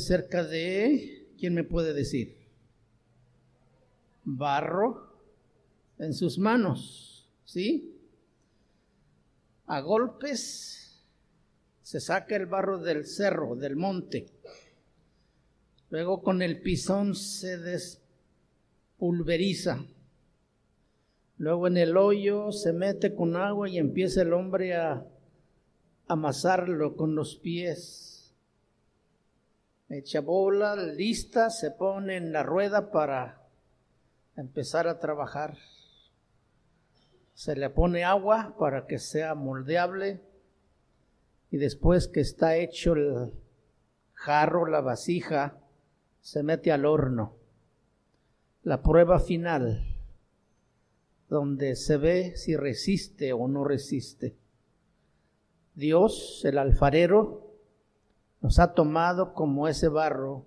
acerca de, ¿quién me puede decir? Barro en sus manos, ¿sí? A golpes se saca el barro del cerro, del monte. Luego con el pisón se despulveriza. Luego en el hoyo se mete con agua y empieza el hombre a amasarlo con los pies. Echa bola, lista, se pone en la rueda para empezar a trabajar. Se le pone agua para que sea moldeable y después que está hecho el jarro, la vasija, se mete al horno. La prueba final, donde se ve si resiste o no resiste. Dios, el alfarero, nos ha tomado como ese barro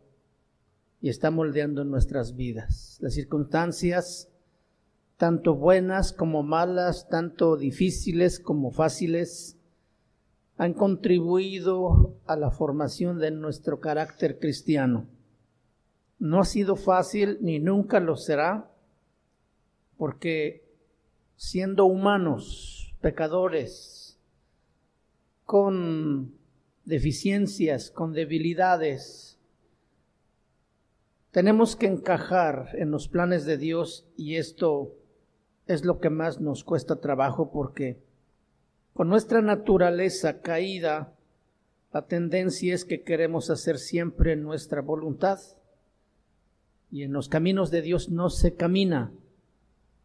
y está moldeando nuestras vidas. Las circunstancias, tanto buenas como malas, tanto difíciles como fáciles, han contribuido a la formación de nuestro carácter cristiano. No ha sido fácil ni nunca lo será, porque siendo humanos, pecadores, con deficiencias, con debilidades, tenemos que encajar en los planes de Dios y esto es lo que más nos cuesta trabajo porque con nuestra naturaleza caída, la tendencia es que queremos hacer siempre nuestra voluntad y en los caminos de Dios no se camina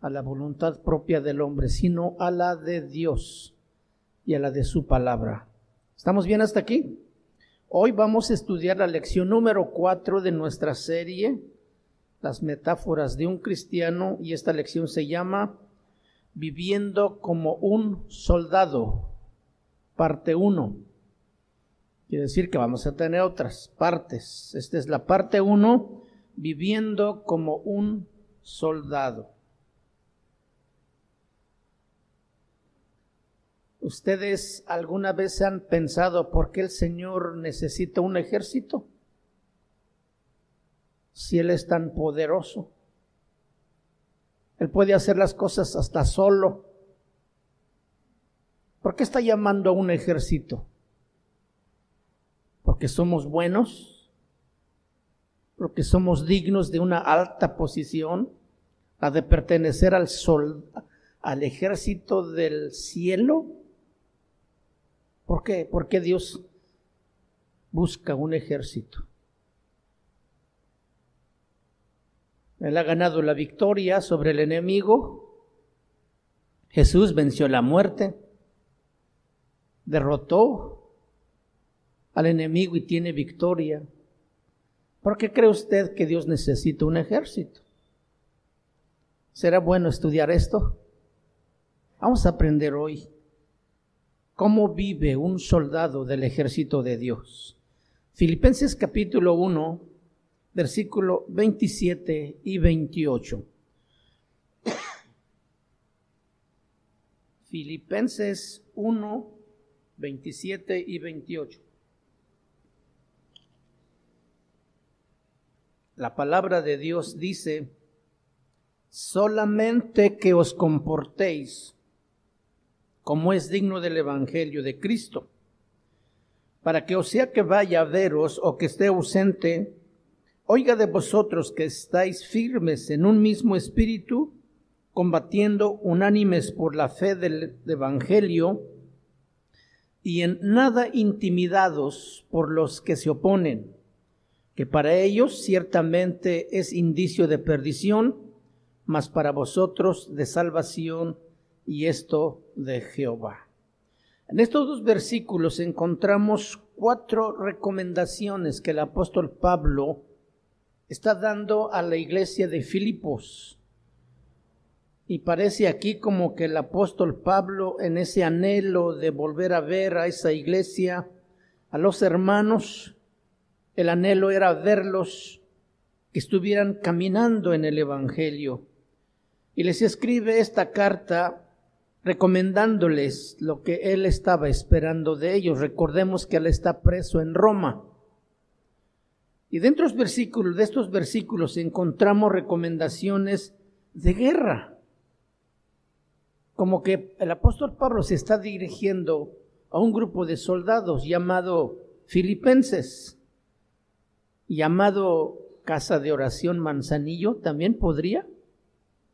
a la voluntad propia del hombre, sino a la de Dios y a la de su palabra. ¿Estamos bien hasta aquí? Hoy vamos a estudiar la lección número 4 de nuestra serie, las metáforas de un cristiano, y esta lección se llama Viviendo como un soldado, parte 1. Quiere decir que vamos a tener otras partes. Esta es la parte 1, viviendo como un soldado. ¿Ustedes alguna vez han pensado por qué el Señor necesita un ejército? Si Él es tan poderoso. Él puede hacer las cosas hasta solo. ¿Por qué está llamando a un ejército? ¿Porque somos buenos? ¿Porque somos dignos de una alta posición? ¿La de pertenecer al ejército del cielo? ¿Por qué? ¿Por qué Dios busca un ejército? Él ha ganado la victoria sobre el enemigo. Jesús venció la muerte, derrotó al enemigo y tiene victoria. ¿Por qué cree usted que Dios necesita un ejército? ¿Será bueno estudiar esto? Vamos a aprender hoy cómo vive un soldado del ejército de Dios. Filipenses capítulo 1, versículo 27 y 28. Filipenses 1, 27 y 28. La palabra de Dios dice: solamente que os comportéis como es digno del evangelio de Cristo, para que o sea que vaya a veros o que esté ausente, oiga de vosotros que estáis firmes en un mismo espíritu, combatiendo unánimes por la fe del evangelio, y en nada intimidados por los que se oponen, que para ellos ciertamente es indicio de perdición, mas para vosotros de salvación, y esto de Jehová. En estos dos versículos encontramos 4 recomendaciones que el apóstol Pablo está dando a la iglesia de Filipos. Y parece aquí como que el apóstol Pablo, en ese anhelo de volver a ver a esa iglesia, a los hermanos, el anhelo era verlos que estuvieran caminando en el evangelio. Y les escribe esta carta recomendándoles lo que él estaba esperando de ellos. Recordemos que él está preso en Roma. Y dentro de estos versículos encontramos recomendaciones de guerra. Como que el apóstol Pablo se está dirigiendo a un grupo de soldados llamado filipenses, llamado Casa de Oración Manzanillo, también podría.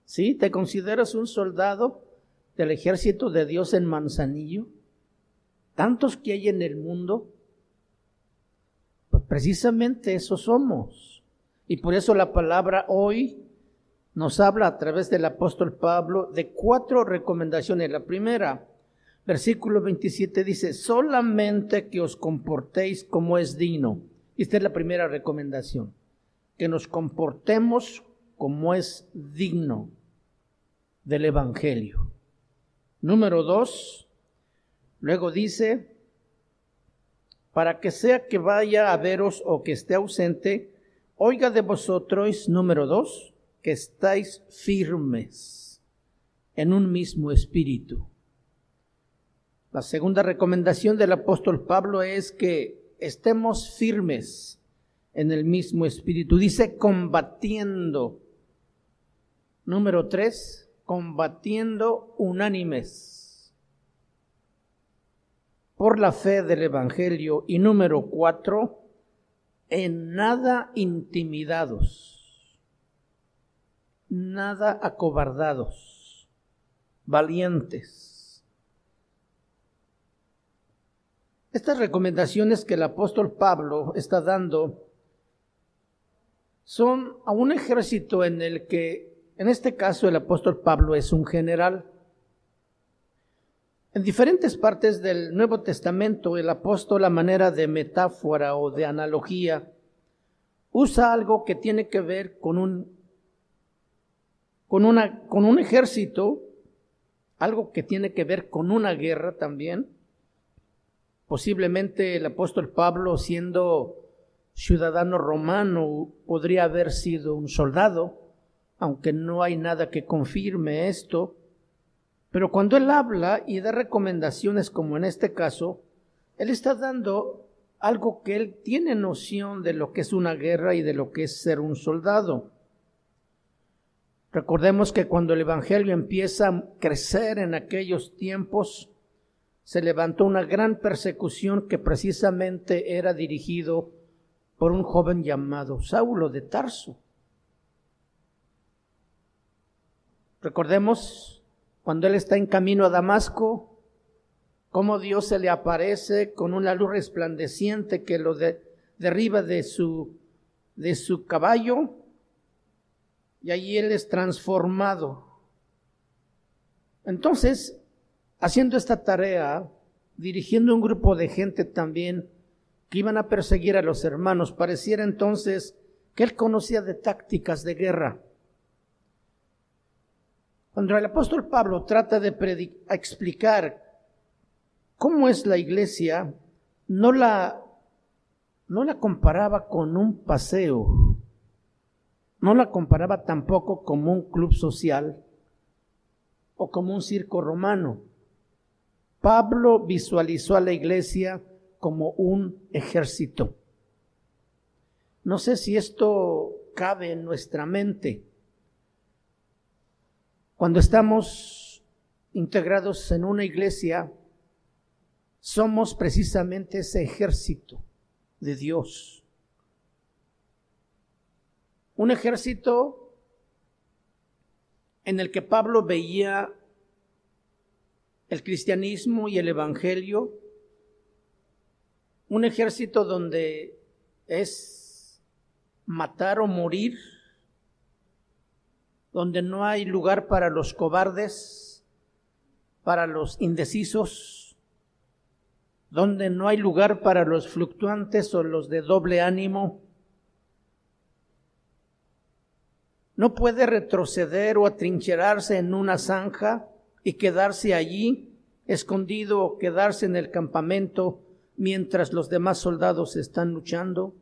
¿Sí? ¿Te consideras un soldado del ejército de Dios en Manzanillo? Tantos que hay en el mundo. Pues precisamente eso somos. Y por eso la palabra hoy nos habla a través del apóstol Pablo de 4 recomendaciones. La primera, versículo 27 dice, solamente que os comportéis como es digno. Esta es la primera recomendación, que nos comportemos como es digno del Evangelio. Número 2, luego dice, para que sea que vaya a veros o que esté ausente, oiga de vosotros, número 2, que estáis firmes en un mismo espíritu. La segunda recomendación del apóstol Pablo es que estemos firmes en el mismo espíritu. Dice combatiendo. Número 3, combatiendo unánimes por la fe del Evangelio. Y número 4, en nada intimidados, nada acobardados, valientes. Estas recomendaciones que el apóstol Pablo está dando son a un ejército en el que, en este caso, el apóstol Pablo es un general. En diferentes partes del Nuevo Testamento, el apóstol, a manera de metáfora o de analogía, usa algo que tiene que ver con un ejército, algo que tiene que ver con una guerra también. Posiblemente el apóstol Pablo, siendo ciudadano romano, podría haber sido un soldado, aunque no hay nada que confirme esto. Pero cuando él habla y da recomendaciones como en este caso, él está dando algo que él tiene noción de lo que es una guerra y de lo que es ser un soldado. Recordemos que cuando el Evangelio empieza a crecer en aquellos tiempos, se levantó una gran persecución que precisamente era dirigido por un joven llamado Saulo de Tarso. Recordemos cuando él está en camino a Damasco, cómo Dios se le aparece con una luz resplandeciente que lo derriba de su caballo, y allí él es transformado. Entonces, haciendo esta tarea, dirigiendo un grupo de gente también que iban a perseguir a los hermanos, pareciera entonces que él conocía de tácticas de guerra. Cuando el apóstol Pablo trata de explicar cómo es la iglesia, no la comparaba con un paseo, no la comparaba tampoco como un club social o como un circo romano. Pablo visualizó a la iglesia como un ejército. No sé si esto cabe en nuestra mente. Cuando estamos integrados en una iglesia, somos precisamente ese ejército de Dios. Un ejército en el que Pablo veía el cristianismo y el evangelio, un ejército donde es matar o morir, donde no hay lugar para los cobardes, para los indecisos, donde no hay lugar para los fluctuantes o los de doble ánimo. No puede retroceder o atrincherarse en una zanja y quedarse allí escondido o quedarse en el campamento mientras los demás soldados están luchando.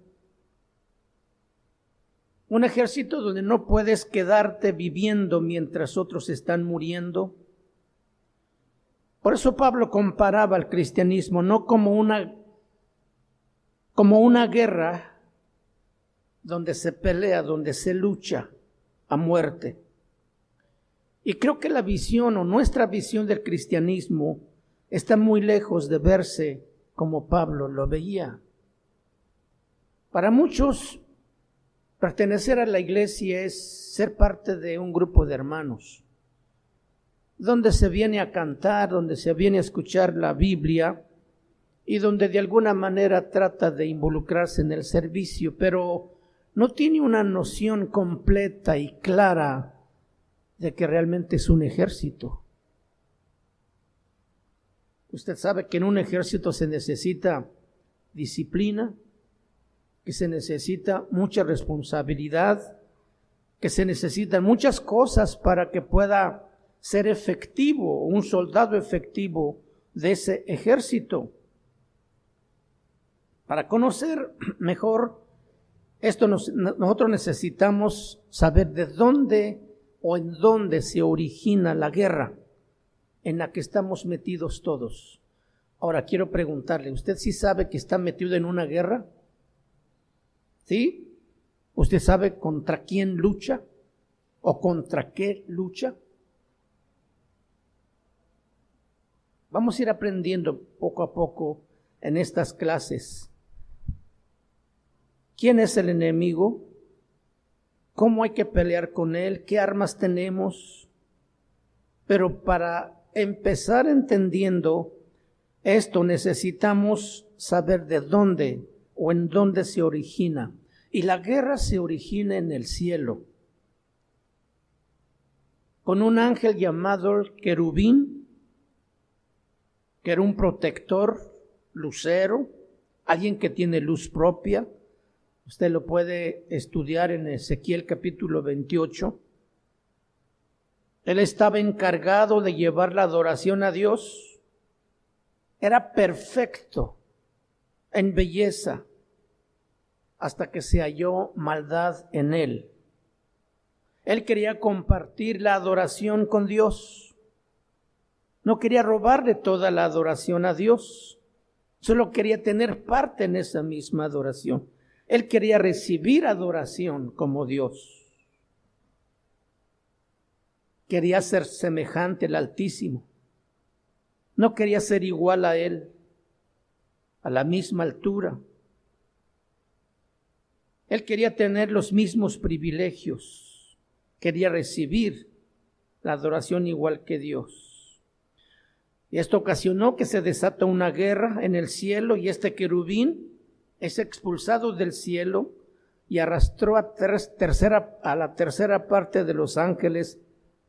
Un ejército donde no puedes quedarte viviendo mientras otros están muriendo. Por eso Pablo comparaba al cristianismo no como una guerra, donde se pelea, donde se lucha a muerte. Y creo que la visión o nuestra visión del cristianismo está muy lejos de verse como Pablo lo veía. Para muchos, pertenecer a la iglesia es ser parte de un grupo de hermanos, donde se viene a cantar, donde se viene a escuchar la Biblia y donde de alguna manera trata de involucrarse en el servicio, pero no tiene una noción completa y clara de que realmente es un ejército. Usted sabe que en un ejército se necesita disciplina, que se necesita mucha responsabilidad, que se necesitan muchas cosas para que pueda ser efectivo, un soldado efectivo de ese ejército. Para conocer mejor esto, nosotros necesitamos saber de dónde o en dónde se origina la guerra en la que estamos metidos todos. Ahora quiero preguntarle, ¿usted sí sabe que está metido en una guerra? ¿Sí? ¿Usted sabe contra quién lucha o contra qué lucha? Vamos a ir aprendiendo poco a poco en estas clases. ¿Quién es el enemigo? ¿Cómo hay que pelear con él? ¿Qué armas tenemos? Pero para empezar entendiendo esto necesitamos saber de dónde o en dónde se origina. Y la guerra se origina en el cielo, con un ángel llamado querubín, que era un protector, lucero, alguien que tiene luz propia. Usted lo puede estudiar en Ezequiel capítulo 28. Él estaba encargado de llevar la adoración a Dios. Era perfecto en belleza hasta que se halló maldad en él. Él quería compartir la adoración con Dios. No quería robarle toda la adoración a Dios. Solo quería tener parte en esa misma adoración. Él quería recibir adoración como Dios. Quería ser semejante al Altísimo. No quería ser igual a Él, a la misma altura. Él quería tener los mismos privilegios. Quería recibir la adoración igual que Dios. Y esto ocasionó que se desata una guerra en el cielo y este querubín es expulsado del cielo y arrastró a la tercera parte de los ángeles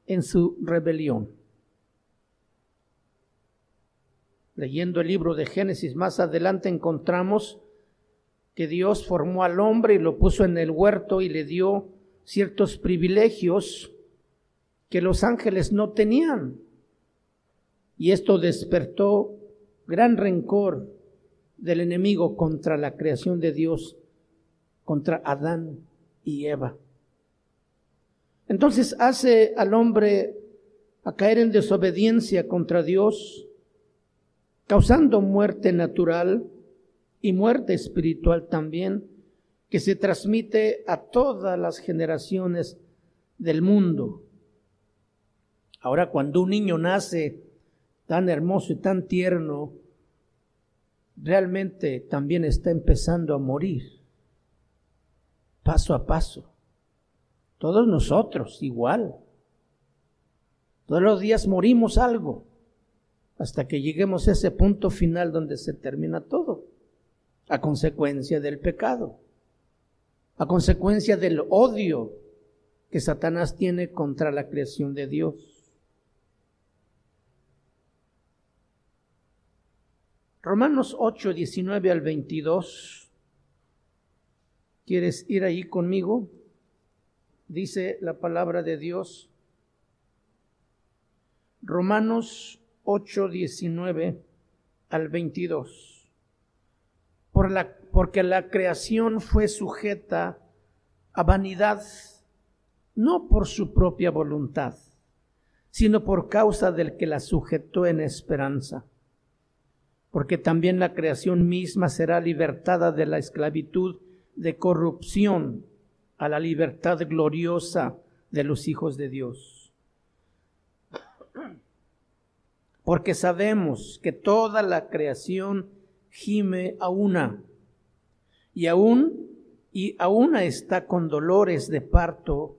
en su rebelión. Leyendo el libro de Génesis más adelante encontramos que Dios formó al hombre y lo puso en el huerto y le dio ciertos privilegios que los ángeles no tenían. Y esto despertó gran rencor del enemigo contra la creación de Dios, contra Adán y Eva. Entonces hace al hombre a caer en desobediencia contra Dios, causando muerte natural y muerte espiritual también, que se transmite a todas las generaciones del mundo. Ahora, cuando un niño nace tan hermoso y tan tierno, realmente también está empezando a morir, paso a paso. Todos nosotros igual. Todos los días morimos algo, hasta que lleguemos a ese punto final donde se termina todo, a consecuencia del pecado, a consecuencia del odio que Satanás tiene contra la creación de Dios. Romanos 8, 19 al 22. ¿Quieres ir ahí conmigo? Dice la palabra de Dios. Romanos 8, 19 al 22. Porque la creación fue sujeta a vanidad, no por su propia voluntad, sino por causa del que la sujetó en esperanza. Porque también la creación misma será libertada de la esclavitud de corrupción a la libertad gloriosa de los hijos de Dios. Porque sabemos que toda la creación gime a una, y aún está con dolores de parto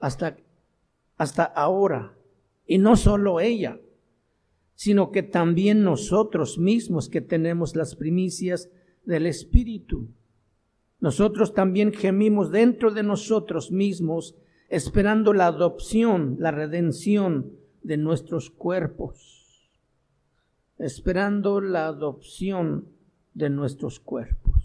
hasta ahora. Y no solo ella, sino que también nosotros mismos que tenemos las primicias del Espíritu. Nosotros también gemimos dentro de nosotros mismos, esperando la adopción, la redención de nuestros cuerpos. Esperando la adopción de nuestros cuerpos.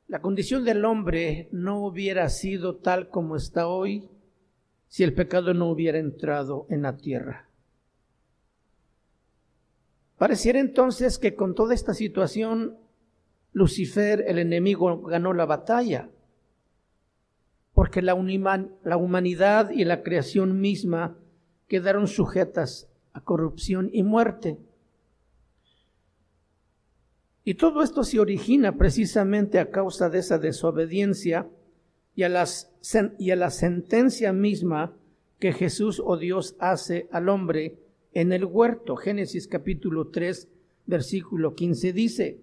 La condición del hombre no hubiera sido tal como está hoy si el pecado no hubiera entrado en la tierra. Pareciera entonces que con toda esta situación, Lucifer, el enemigo, ganó la batalla, porque la humanidad y la creación misma quedaron sujetas a corrupción y muerte. Y todo esto se origina precisamente a causa de esa desobediencia y a la sentencia misma que Jesús o Dios hace al hombre en el huerto. Génesis capítulo 3, versículo 15 dice: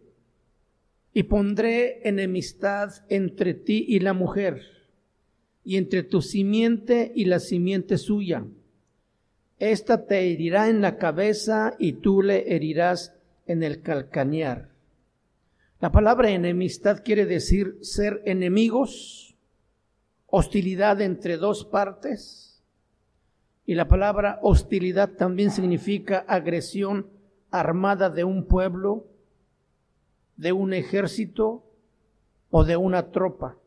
y pondré enemistad entre ti y la mujer, y entre tu simiente y la simiente suya. Esta te herirá en la cabeza y tú le herirás en el calcañar. La palabra enemistad quiere decir ser enemigos, hostilidad entre dos partes. Y la palabra hostilidad también significa agresión armada de un pueblo, de un ejército o de una tropa.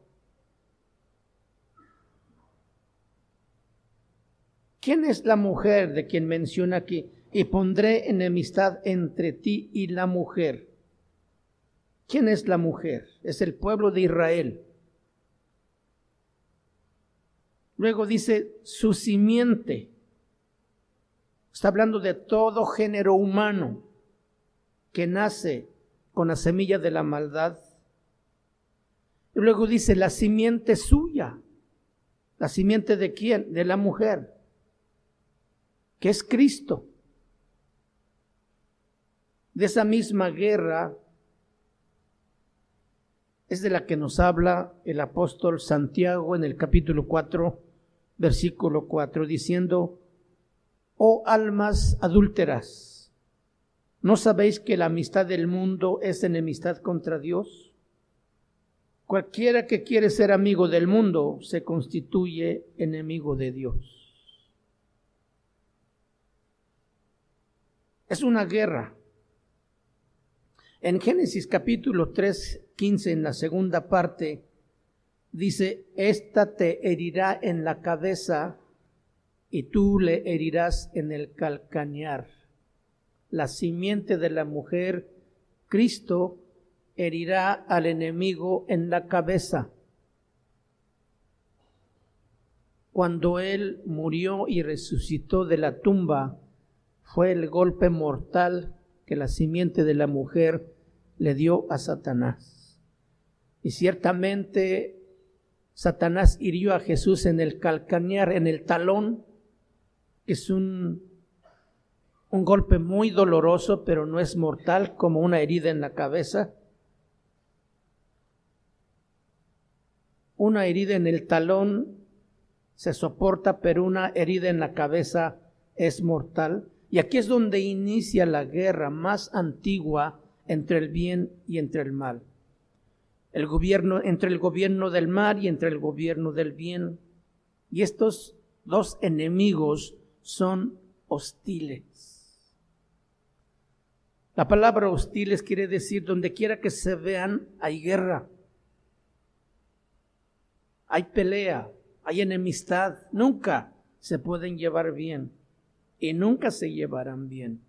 ¿Quién es la mujer de quien menciona aquí? Y pondré enemistad entre ti y la mujer. ¿Quién es la mujer? Es el pueblo de Israel. Luego dice su simiente. Está hablando de todo género humano que nace con la semilla de la maldad. Y luego dice la simiente suya. ¿La simiente de quién? De la mujer, que es Cristo. De esa misma guerra es de la que nos habla el apóstol Santiago en el capítulo 4, versículo 4, diciendo: oh almas adúlteras, ¿no sabéis que la amistad del mundo es enemistad contra Dios? Cualquiera que quiere ser amigo del mundo se constituye enemigo de Dios. Es una guerra. En Génesis capítulo 3, 15, en la segunda parte, dice: esta te herirá en la cabeza y tú le herirás en el calcañar. La simiente de la mujer, Cristo, herirá al enemigo en la cabeza. Cuando Él murió y resucitó de la tumba, fue el golpe mortal que la simiente de la mujer le dio a Satanás. Y ciertamente Satanás hirió a Jesús en el calcañar, en el talón, que es un golpe muy doloroso, pero no es mortal como una herida en la cabeza. Una herida en el talón se soporta, pero una herida en la cabeza es mortal. Y aquí es donde inicia la guerra más antigua entre el bien y entre el mal. Entre el gobierno del mal y entre el gobierno del bien. Y estos dos enemigos son hostiles. La palabra hostiles quiere decir donde quiera que se vean hay guerra, hay pelea, hay enemistad. Nunca se pueden llevar bien y nunca se llevarán bien.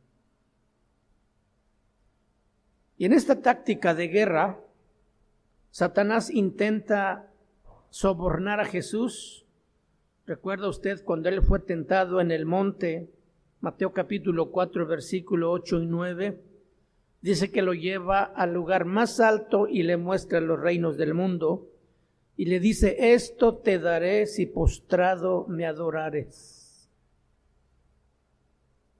Y en esta táctica de guerra, Satanás intenta sobornar a Jesús. ¿Recuerda usted cuando él fue tentado en el monte? Mateo capítulo 4, versículo 8 y 9. Dice que lo lleva al lugar más alto y le muestra los reinos del mundo y le dice: esto te daré si postrado me adorares.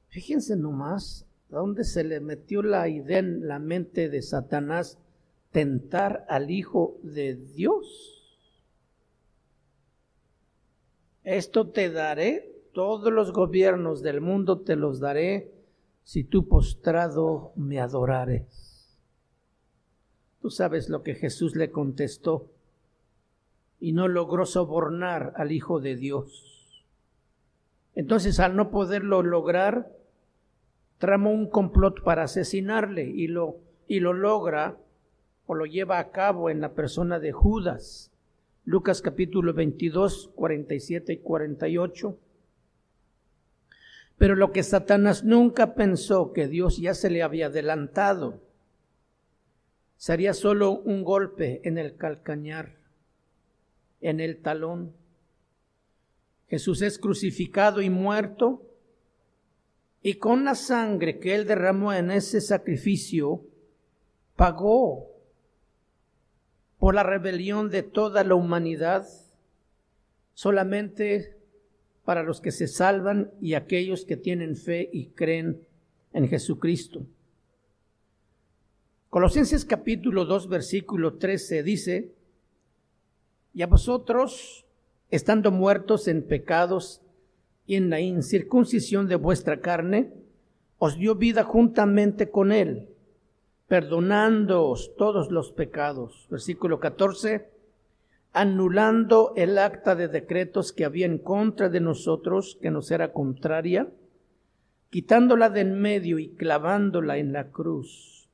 Fíjense nomás a dónde se le metió la idea en la mente de Satanás: tentar al Hijo de Dios. Esto te daré, todos los gobiernos del mundo te los daré si tú postrado me adorares. Tú sabes lo que Jesús le contestó, y no logró sobornar al Hijo de Dios. Entonces, al no poderlo lograr, tramó un complot para asesinarle y lo logra, o lo lleva a cabo en la persona de Judas. Lucas capítulo 22, 47 y 48. Pero lo que Satanás nunca pensó, que Dios ya se le había adelantado, sería solo un golpe en el calcañar, en el talón. Jesús es crucificado y muerto, y con la sangre que él derramó en ese sacrificio, pagó por la rebelión de toda la humanidad, solamente para los que se salvan y aquellos que tienen fe y creen en Jesucristo. Colosenses capítulo 2, versículo 13 dice: y a vosotros, estando muertos en pecados y en la incircuncisión de vuestra carne, os dio vida juntamente con él, perdonándoos todos los pecados. Versículo 14, anulando el acta de decretos que había en contra de nosotros, que nos era contraria, quitándola de en medio y clavándola en la cruz,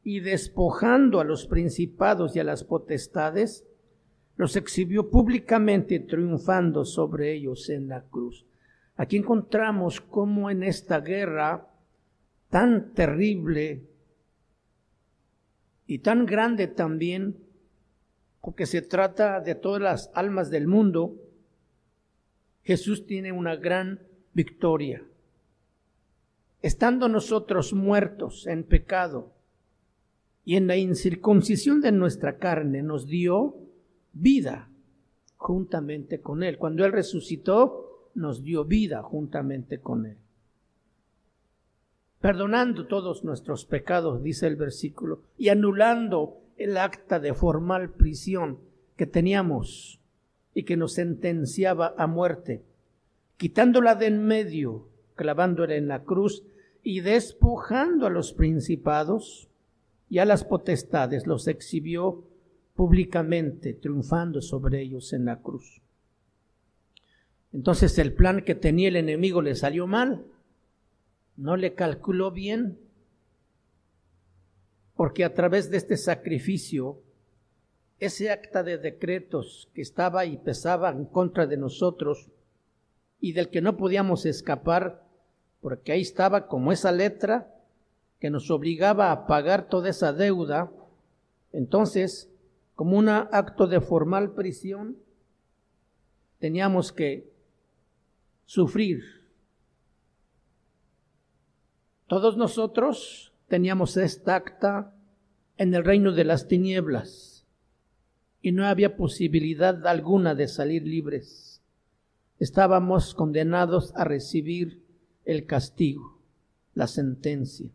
y despojando a los principados y a las potestades, los exhibió públicamente, triunfando sobre ellos en la cruz. Aquí encontramos cómo en esta guerra tan terrible y tan grande también, porque se trata de todas las almas del mundo, Jesús tiene una gran victoria. Estando nosotros muertos en pecado y en la incircuncisión de nuestra carne, nos dio vida juntamente con él. Cuando él resucitó, nos dio vida juntamente con él, perdonando todos nuestros pecados, dice el versículo, y anulando el acta de formal prisión que teníamos y que nos sentenciaba a muerte, quitándola de en medio, clavándola en la cruz, y despojando a los principados y a las potestades, los exhibió públicamente, triunfando sobre ellos en la cruz. Entonces el plan que tenía el enemigo le salió mal, no le calculó bien, porque a través de este sacrificio, ese acta de decretos que estaba y pesaba en contra de nosotros y del que no podíamos escapar, porque ahí estaba como esa letra que nos obligaba a pagar toda esa deuda, entonces, como un acto de formal prisión, teníamos que sufrir. Todos nosotros teníamos esta acta en el reino de las tinieblas y no había posibilidad alguna de salir libres. Estábamos condenados a recibir el castigo, la sentencia.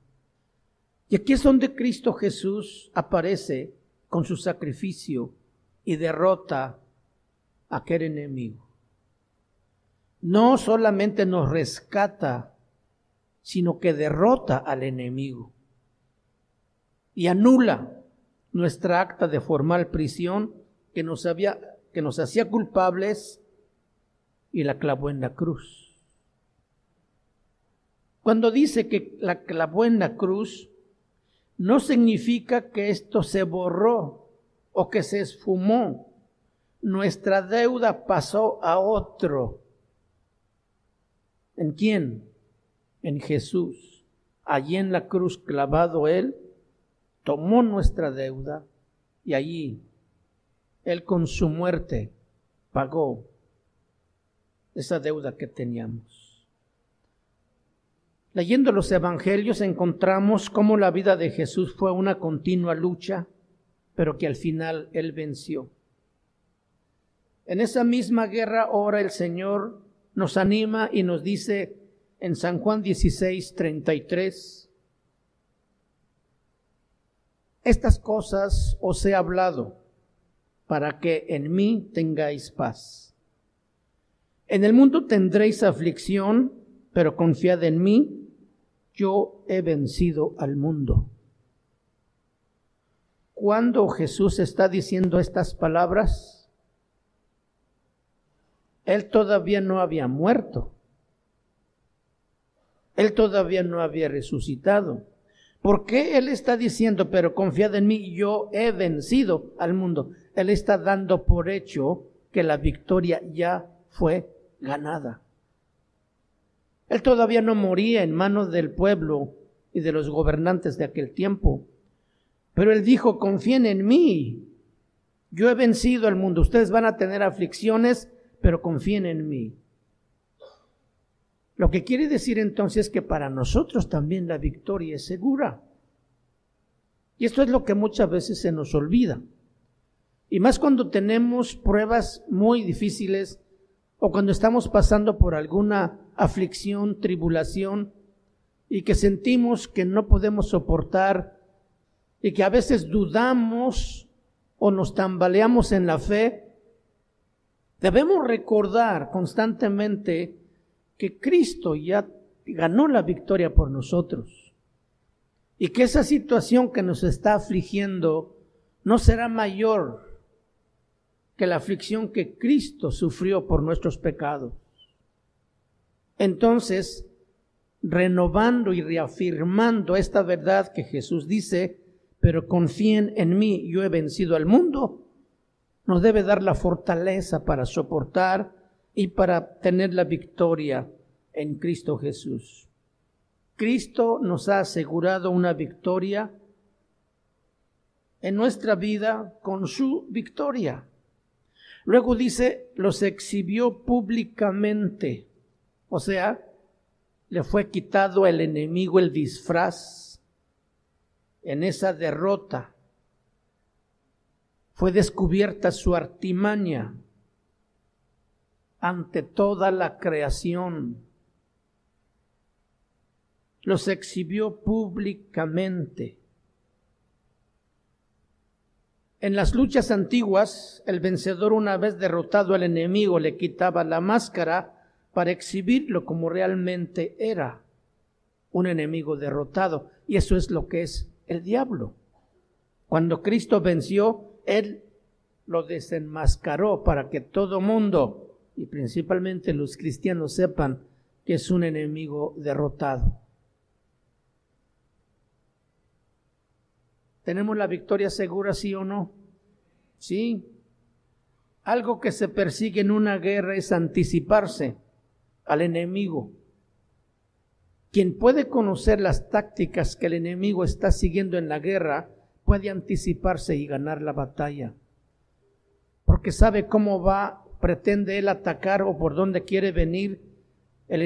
Y aquí es donde Cristo Jesús aparece con su sacrificio y derrota a aquel enemigo. No solamente nos rescata, sino que derrota al enemigo y anula nuestra acta de formal prisión que nos hacía culpables, y la clavó en la cruz. Cuando dice que la clavó en la cruz, no significa que esto se borró o que se esfumó. Nuestra deuda pasó a otro. ¿En quién? En Jesús. Allí en la cruz clavado él, tomó nuestra deuda y allí él con su muerte pagó esa deuda que teníamos. Leyendo los evangelios encontramos cómo la vida de Jesús fue una continua lucha, pero que al final Él venció. En esa misma guerra ahora el Señor nos anima y nos dice en San Juan 16:33, estas cosas os he hablado para que en mí tengáis paz. En el mundo tendréis aflicción, pero confiad en mí, yo he vencido al mundo. Cuando Jesús está diciendo estas palabras, Él todavía no había muerto. Él todavía no había resucitado. ¿Por qué Él está diciendo, pero confiad en mí, yo he vencido al mundo? Él está dando por hecho que la victoria ya fue ganada. Él todavía no moría en manos del pueblo y de los gobernantes de aquel tiempo. Pero Él dijo, confíen en mí, yo he vencido al mundo. Ustedes van a tener aflicciones, pero confíen en mí. Lo que quiere decir entonces que para nosotros también la victoria es segura. Y esto es lo que muchas veces se nos olvida. Y más cuando tenemos pruebas muy difíciles o cuando estamos pasando por alguna aflicción, tribulación, y que sentimos que no podemos soportar y que a veces dudamos o nos tambaleamos en la fe, debemos recordar constantemente que Cristo ya ganó la victoria por nosotros y que esa situación que nos está afligiendo no será mayor que la aflicción que Cristo sufrió por nuestros pecados. Entonces, renovando y reafirmando esta verdad que Jesús dice, pero confíen en mí, yo he vencido al mundo, nos debe dar la fortaleza para soportar y para tener la victoria en Cristo Jesús. Cristo nos ha asegurado una victoria en nuestra vida con su victoria. Luego dice, los exhibió públicamente, o sea, le fue quitado al enemigo el disfraz en esa derrota. Fue descubierta su artimaña ante toda la creación. Los exhibió públicamente. En las luchas antiguas, el vencedor, una vez derrotado al enemigo, le quitaba la máscara para exhibirlo como realmente era, un enemigo derrotado. Y eso es lo que es el diablo. Cuando Cristo venció, Él lo desenmascaró para que todo mundo, y principalmente los cristianos, sepan que es un enemigo derrotado. ¿Tenemos la victoria segura, sí o no? Sí. Algo que se persigue en una guerra es anticiparse al enemigo. Quien puede conocer las tácticas que el enemigo está siguiendo en la guerra, puede anticiparse y ganar la batalla. Porque sabe cómo pretende él atacar o por dónde quiere venir. El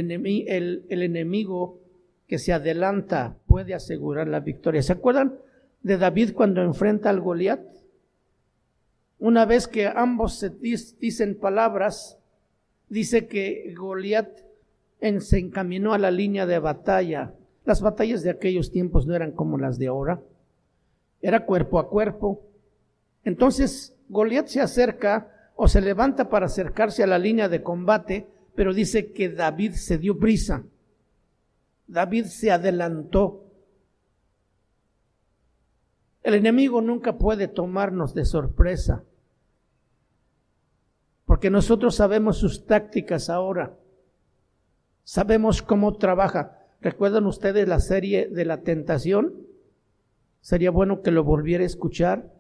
enemigo que se adelanta puede asegurar la victoria. ¿Se acuerdan de David cuando enfrenta al Goliat? Una vez que ambos se dicen palabras, dice que Goliat se encaminó a la línea de batalla. Las batallas de aquellos tiempos no eran como las de ahora, era cuerpo a cuerpo. Entonces Goliat se acerca o se levanta para acercarse a la línea de combate, pero dice que David se dio prisa, David se adelantó. El enemigo nunca puede tomarnos de sorpresa, porque nosotros sabemos sus tácticas ahora, sabemos cómo trabaja. ¿Recuerdan ustedes la serie de la tentación? Sería bueno que lo volviera a escuchar,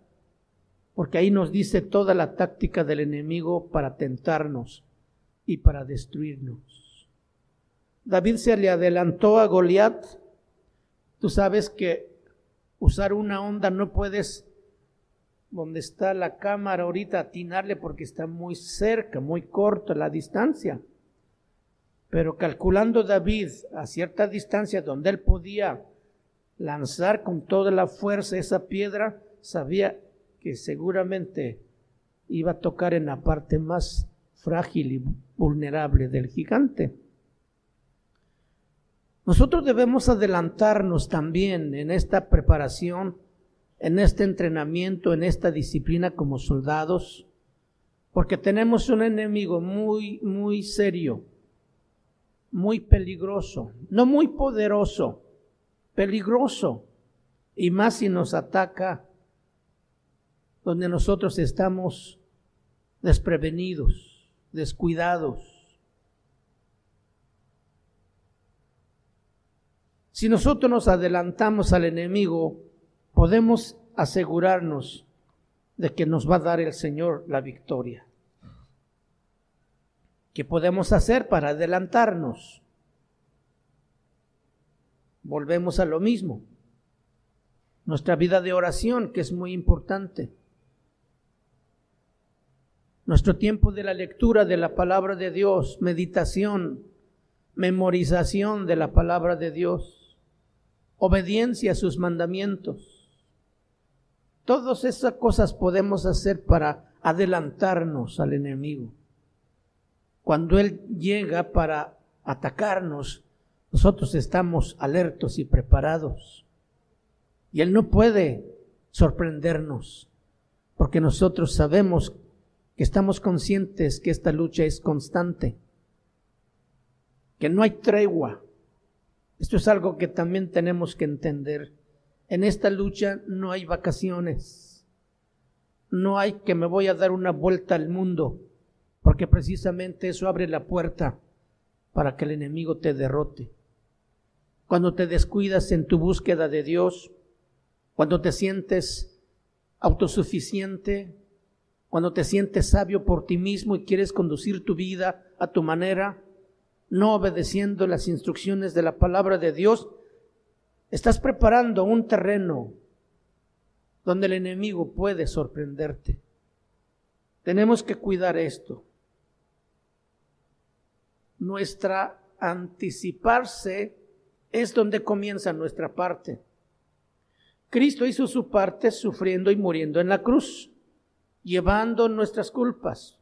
porque ahí nos dice toda la táctica del enemigo para tentarnos y para destruirnos. David se le adelantó a Goliat. Tú sabes que usar una onda no puedes, donde está la cámara ahorita, atinarle porque está muy cerca, muy corta la distancia. Pero calculando David a cierta distancia donde él podía lanzar con toda la fuerza esa piedra, sabía que seguramente iba a tocar en la parte más frágil y vulnerable del gigante. Nosotros debemos adelantarnos también en esta preparación, en este entrenamiento, en esta disciplina como soldados, porque tenemos un enemigo muy, muy serio, muy peligroso, no muy poderoso, peligroso, y más si nos ataca donde nosotros estamos desprevenidos, descuidados. Si nosotros nos adelantamos al enemigo, podemos asegurarnos de que nos va a dar el Señor la victoria. ¿Qué podemos hacer para adelantarnos? Volvemos a lo mismo. Nuestra vida de oración, que es muy importante. Nuestro tiempo de la lectura de la palabra de Dios, meditación, memorización de la palabra de Dios, obediencia a sus mandamientos. Todas esas cosas podemos hacer para adelantarnos al enemigo. Cuando él llega para atacarnos, nosotros estamos alertos y preparados. Y él no puede sorprendernos, porque nosotros sabemos que estamos conscientes que esta lucha es constante, que no hay tregua. Esto es algo que también tenemos que entender. En esta lucha no hay vacaciones. No hay que me voy a dar una vuelta al mundo, porque precisamente eso abre la puerta para que el enemigo te derrote. Cuando te descuidas en tu búsqueda de Dios, cuando te sientes autosuficiente, cuando te sientes sabio por ti mismo y quieres conducir tu vida a tu manera, no obedeciendo las instrucciones de la palabra de Dios, estás preparando un terreno donde el enemigo puede sorprenderte. Tenemos que cuidar esto. Nuestra anticiparse es donde comienza nuestra parte. Cristo hizo su parte sufriendo y muriendo en la cruz, llevando nuestras culpas,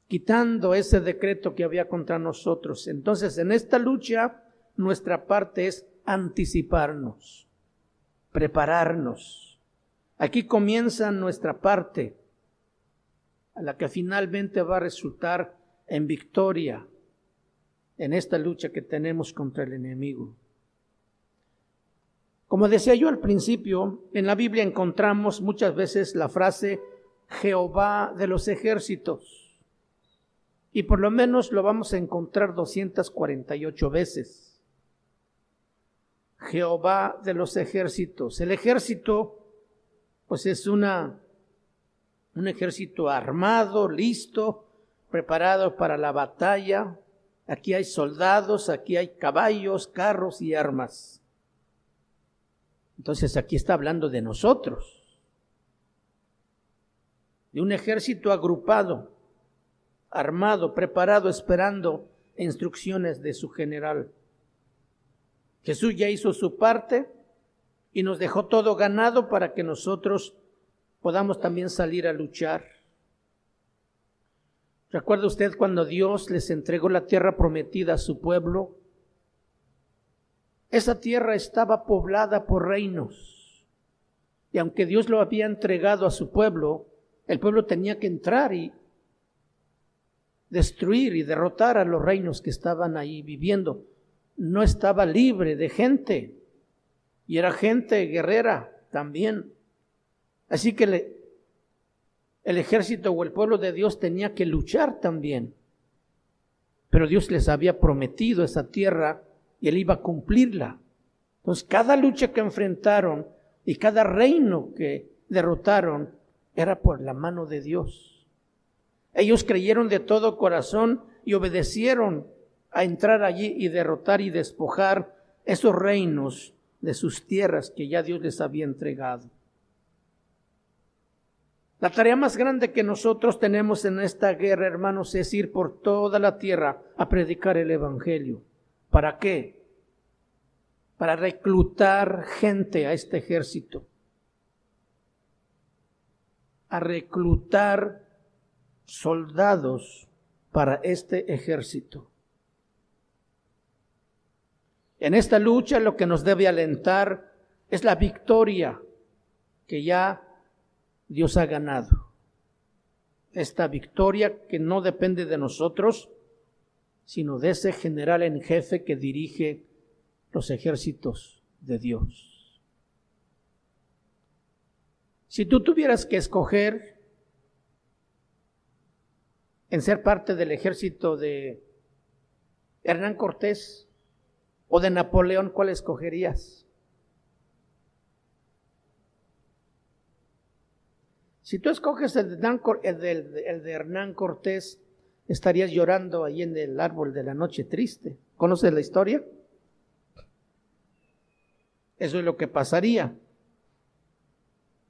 quitando ese decreto que había contra nosotros. Entonces, en esta lucha, nuestra parte es anticiparnos, prepararnos. Aquí comienza nuestra parte, a la que finalmente va a resultar en victoria en esta lucha que tenemos contra el enemigo. Como decía yo al principio, en la Biblia encontramos muchas veces la frase Jehová de los ejércitos. Y por lo menos lo vamos a encontrar 248 veces. Jehová de los ejércitos. El ejército, pues es un ejército armado, listo, preparado para la batalla. Aquí hay soldados, aquí hay caballos, carros y armas. Entonces aquí está hablando de nosotros, de un ejército agrupado, armado, preparado, esperando instrucciones de su general. Jesús ya hizo su parte y nos dejó todo ganado para que nosotros podamos también salir a luchar. ¿Recuerda usted cuando Dios les entregó la tierra prometida a su pueblo? Esa tierra estaba poblada por reinos. Y aunque Dios lo había entregado a su pueblo, el pueblo tenía que entrar y destruir y derrotar a los reinos que estaban ahí viviendo. No estaba libre de gente. Y era gente guerrera también. Así que el ejército o el pueblo de Dios tenía que luchar también. Pero Dios les había prometido esa tierra y Él iba a cumplirla. Entonces cada lucha que enfrentaron y cada reino que derrotaron era por la mano de Dios. Ellos creyeron de todo corazón y obedecieron a entrar allí y derrotar y despojar esos reinos de sus tierras que ya Dios les había entregado. La tarea más grande que nosotros tenemos en esta guerra, hermanos, es ir por toda la tierra a predicar el evangelio. ¿Para qué? Para reclutar gente a este ejército. A reclutar soldados para este ejército. En esta lucha lo que nos debe alentar es la victoria que ya Dios ha ganado. Esta victoria que no depende de nosotros, sino de ese general en jefe que dirige los ejércitos de Dios. Si tú tuvieras que escoger en ser parte del ejército de Hernán Cortés o de Napoleón, ¿cuál escogerías? Si tú escoges el de Hernán Cortés, estarías llorando ahí en el árbol de la noche triste. ¿Conoces la historia? Eso es lo que pasaría.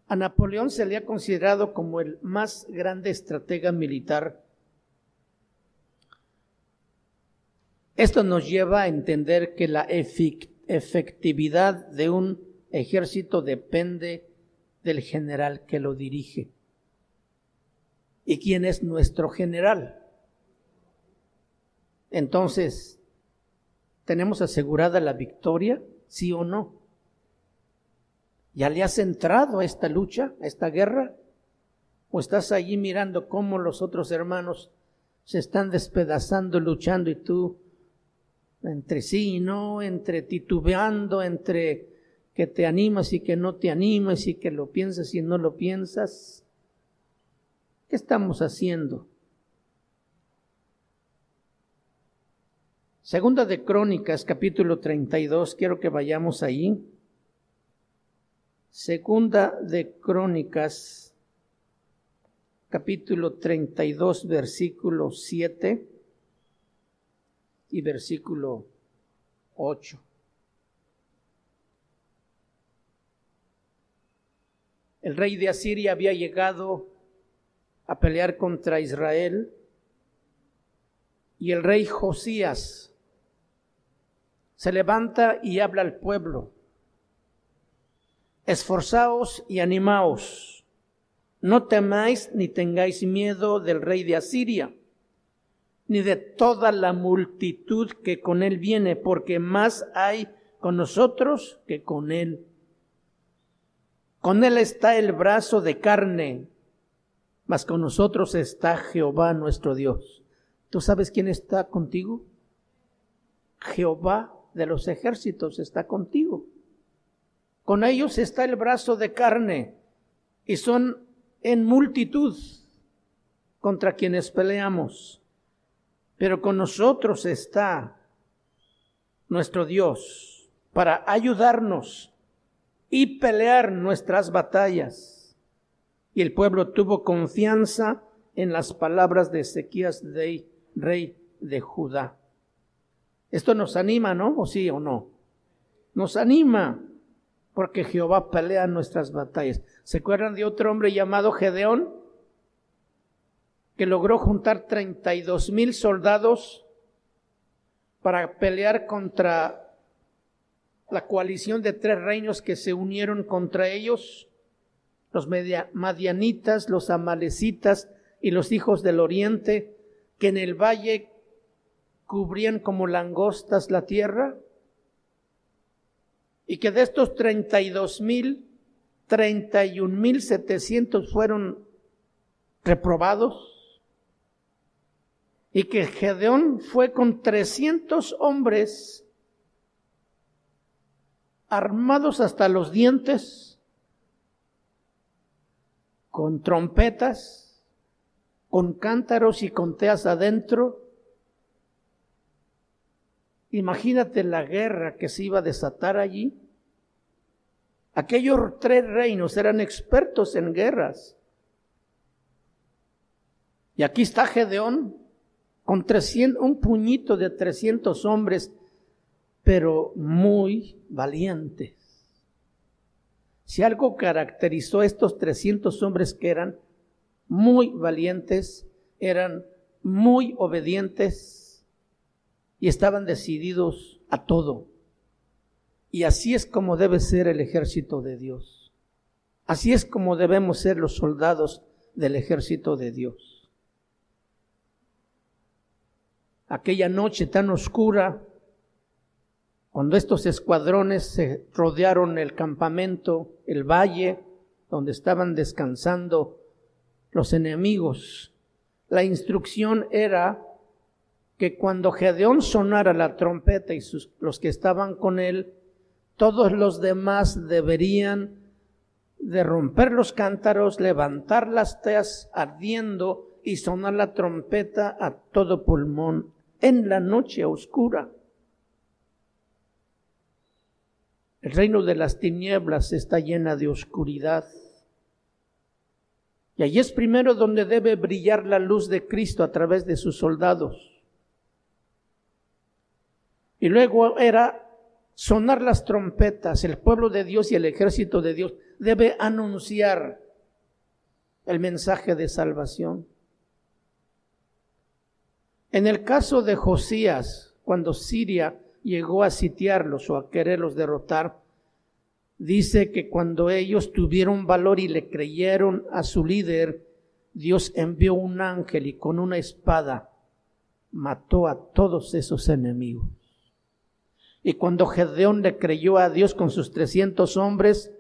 A Napoleón se le ha considerado como el más grande estratega militar. Esto nos lleva a entender que la efectividad de un ejército depende del general que lo dirige. ¿Y quién es nuestro general? Entonces, ¿tenemos asegurada la victoria? ¿Sí o no? ¿Ya le has entrado a esta lucha, a esta guerra? ¿O estás allí mirando cómo los otros hermanos se están despedazando, luchando y tú entre sí y no, entre titubeando, entre que te animas y que no te animas y que lo piensas y no lo piensas? ¿Qué estamos haciendo? Segunda de Crónicas, capítulo 32, quiero que vayamos ahí. Segunda de Crónicas, capítulo 32, versículo 7 y versículo 8. El rey de Asiria había llegado a pelear contra Israel y el rey Josías se levanta y habla al pueblo: esforzaos y animaos, no temáis ni tengáis miedo del rey de Asiria, ni de toda la multitud que con él viene, porque más hay con nosotros que con él. Con él está el brazo de carne, mas con nosotros está Jehová nuestro Dios. ¿Tú sabes quién está contigo? Jehová de los ejércitos está contigo. Con ellos está el brazo de carne y son en multitud contra quienes peleamos. Pero con nosotros está nuestro Dios para ayudarnos y pelear nuestras batallas. Y el pueblo tuvo confianza en las palabras de Ezequías, rey de Judá. Esto nos anima, ¿no? ¿O sí o no? Nos anima, porque Jehová pelea nuestras batallas. ¿Se acuerdan de otro hombre llamado Gedeón? Que logró juntar 32,000 soldados para pelear contra la coalición de 3 reinos que se unieron contra ellos, los madianitas, los amalecitas y los hijos del oriente, que en el valle cubrían como langostas la tierra, y que de estos 32,000, 31,700 fueron reprobados, y que Gedeón fue con 300 hombres armados hasta los dientes, con trompetas, con cántaros y con teas adentro. Imagínate la guerra que se iba a desatar allí. Aquellos 3 reinos eran expertos en guerras. Y aquí está Gedeón con un puñito de 300 hombres, pero muy valientes. Si algo caracterizó a estos 300 hombres, que eran muy valientes, eran muy obedientes y estaban decididos a todo. Y así es como debe ser el ejército de Dios. Así es como debemos ser los soldados del ejército de Dios. Aquella noche tan oscura, cuando estos escuadrones se rodearon el campamento, el valle donde estaban descansando los enemigos, la instrucción era que cuando Gedeón sonara la trompeta y los que estaban con él, todos los demás deberían de romper los cántaros, levantar las teas ardiendo y sonar la trompeta a todo pulmón en la noche oscura. El reino de las tinieblas está llena de oscuridad. Y allí es primero donde debe brillar la luz de Cristo a través de sus soldados. Y luego era sonar las trompetas. El pueblo de Dios y el ejército de Dios debe anunciar el mensaje de salvación. En el caso de Josías, cuando Siria llegó a sitiarlos o a quererlos derrotar, dice que cuando ellos tuvieron valor y le creyeron a su líder, Dios envió un ángel y con una espada mató a todos esos enemigos. Y cuando Gedeón le creyó a Dios con sus 300 hombres,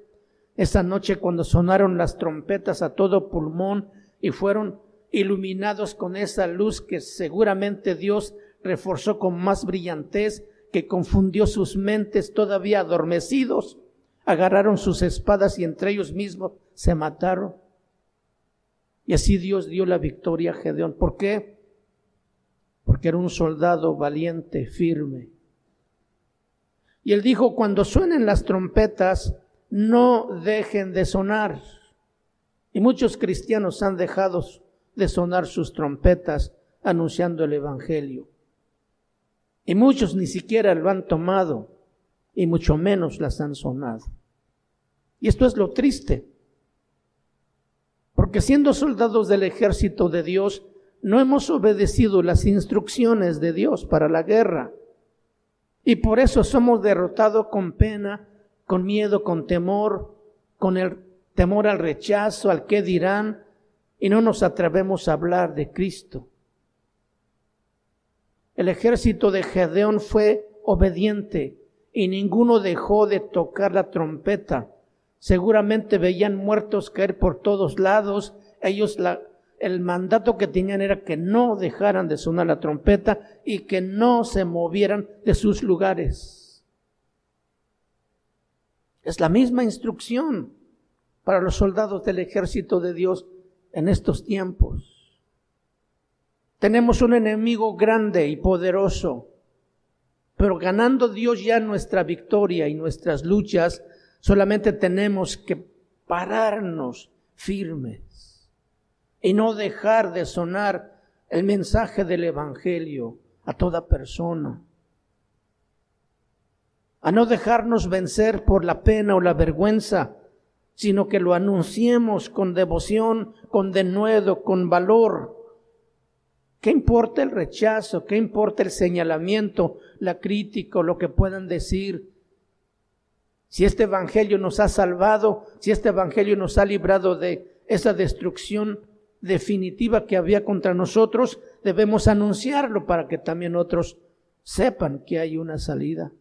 esa noche cuando sonaron las trompetas a todo pulmón y fueron iluminados con esa luz que seguramente Dios reforzó con más brillantez, que confundió sus mentes todavía adormecidos, agarraron sus espadas y entre ellos mismos se mataron. Y así Dios dio la victoria a Gedeón. ¿Por qué? Porque era un soldado valiente, firme. Y él dijo, cuando suenen las trompetas, no dejen de sonar. Y muchos cristianos han dejado de sonar sus trompetas anunciando el evangelio. Y muchos ni siquiera lo han tomado, y mucho menos las han sonado. Y esto es lo triste, porque siendo soldados del ejército de Dios, no hemos obedecido las instrucciones de Dios para la guerra. Y por eso somos derrotados con pena, con miedo, con temor, con el temor al rechazo, al qué dirán, y no nos atrevemos a hablar de Cristo. El ejército de Gedeón fue obediente y ninguno dejó de tocar la trompeta. Seguramente veían muertos caer por todos lados. Ellos el mandato que tenían era que no dejaran de sonar la trompeta y que no se movieran de sus lugares. Es la misma instrucción para los soldados del ejército de Dios en estos tiempos. Tenemos un enemigo grande y poderoso, pero ganando Dios ya nuestra victoria y nuestras luchas, solamente tenemos que pararnos firmes y no dejar de sonar el mensaje del evangelio a toda persona, a no dejarnos vencer por la pena o la vergüenza, sino que lo anunciemos con devoción, con denuedo, con valor. ¿Qué importa el rechazo? ¿Qué importa el señalamiento, la crítica o lo que puedan decir? Si este evangelio nos ha salvado, si este evangelio nos ha librado de esa destrucción definitiva que había contra nosotros, debemos anunciarlo para que también otros sepan que hay una salida.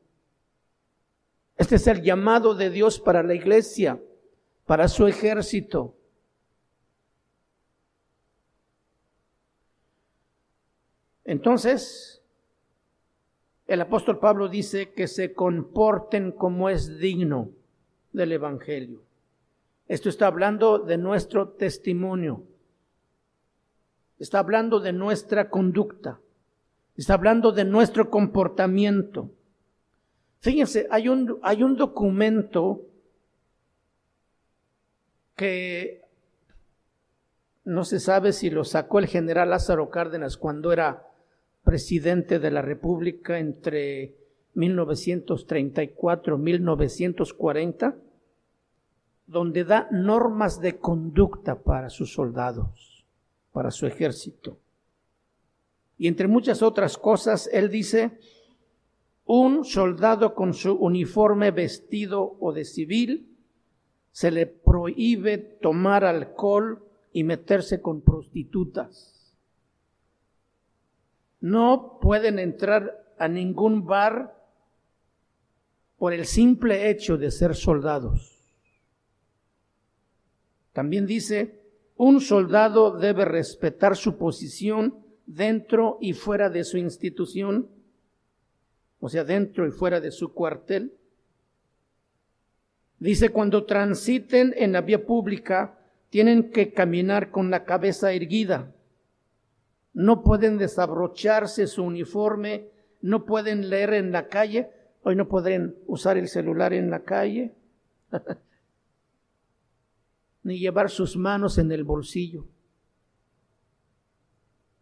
Este es el llamado de Dios para la iglesia, para su ejército. Entonces, el apóstol Pablo dice que se comporten como es digno del evangelio. Esto está hablando de nuestro testimonio. Está hablando de nuestra conducta. Está hablando de nuestro comportamiento. Fíjense, hay un documento que no se sabe si lo sacó el general Lázaro Cárdenas cuando era presidente de la República entre 1934 y 1940, donde da normas de conducta para sus soldados. para su ejército. Y entre muchas otras cosas, él dice, un soldado con su uniforme vestido o de civil, se le prohíbe tomar alcohol y meterse con prostitutas. No pueden entrar a ningún bar por el simple hecho de ser soldados. También dice, un soldado debe respetar su posición dentro y fuera de su institución, o sea, dentro y fuera de su cuartel. Dice, cuando transiten en la vía pública, tienen que caminar con la cabeza erguida. No pueden desabrocharse su uniforme, no pueden leer en la calle. Hoy no podrán usar el celular en la calle, ni llevar sus manos en el bolsillo.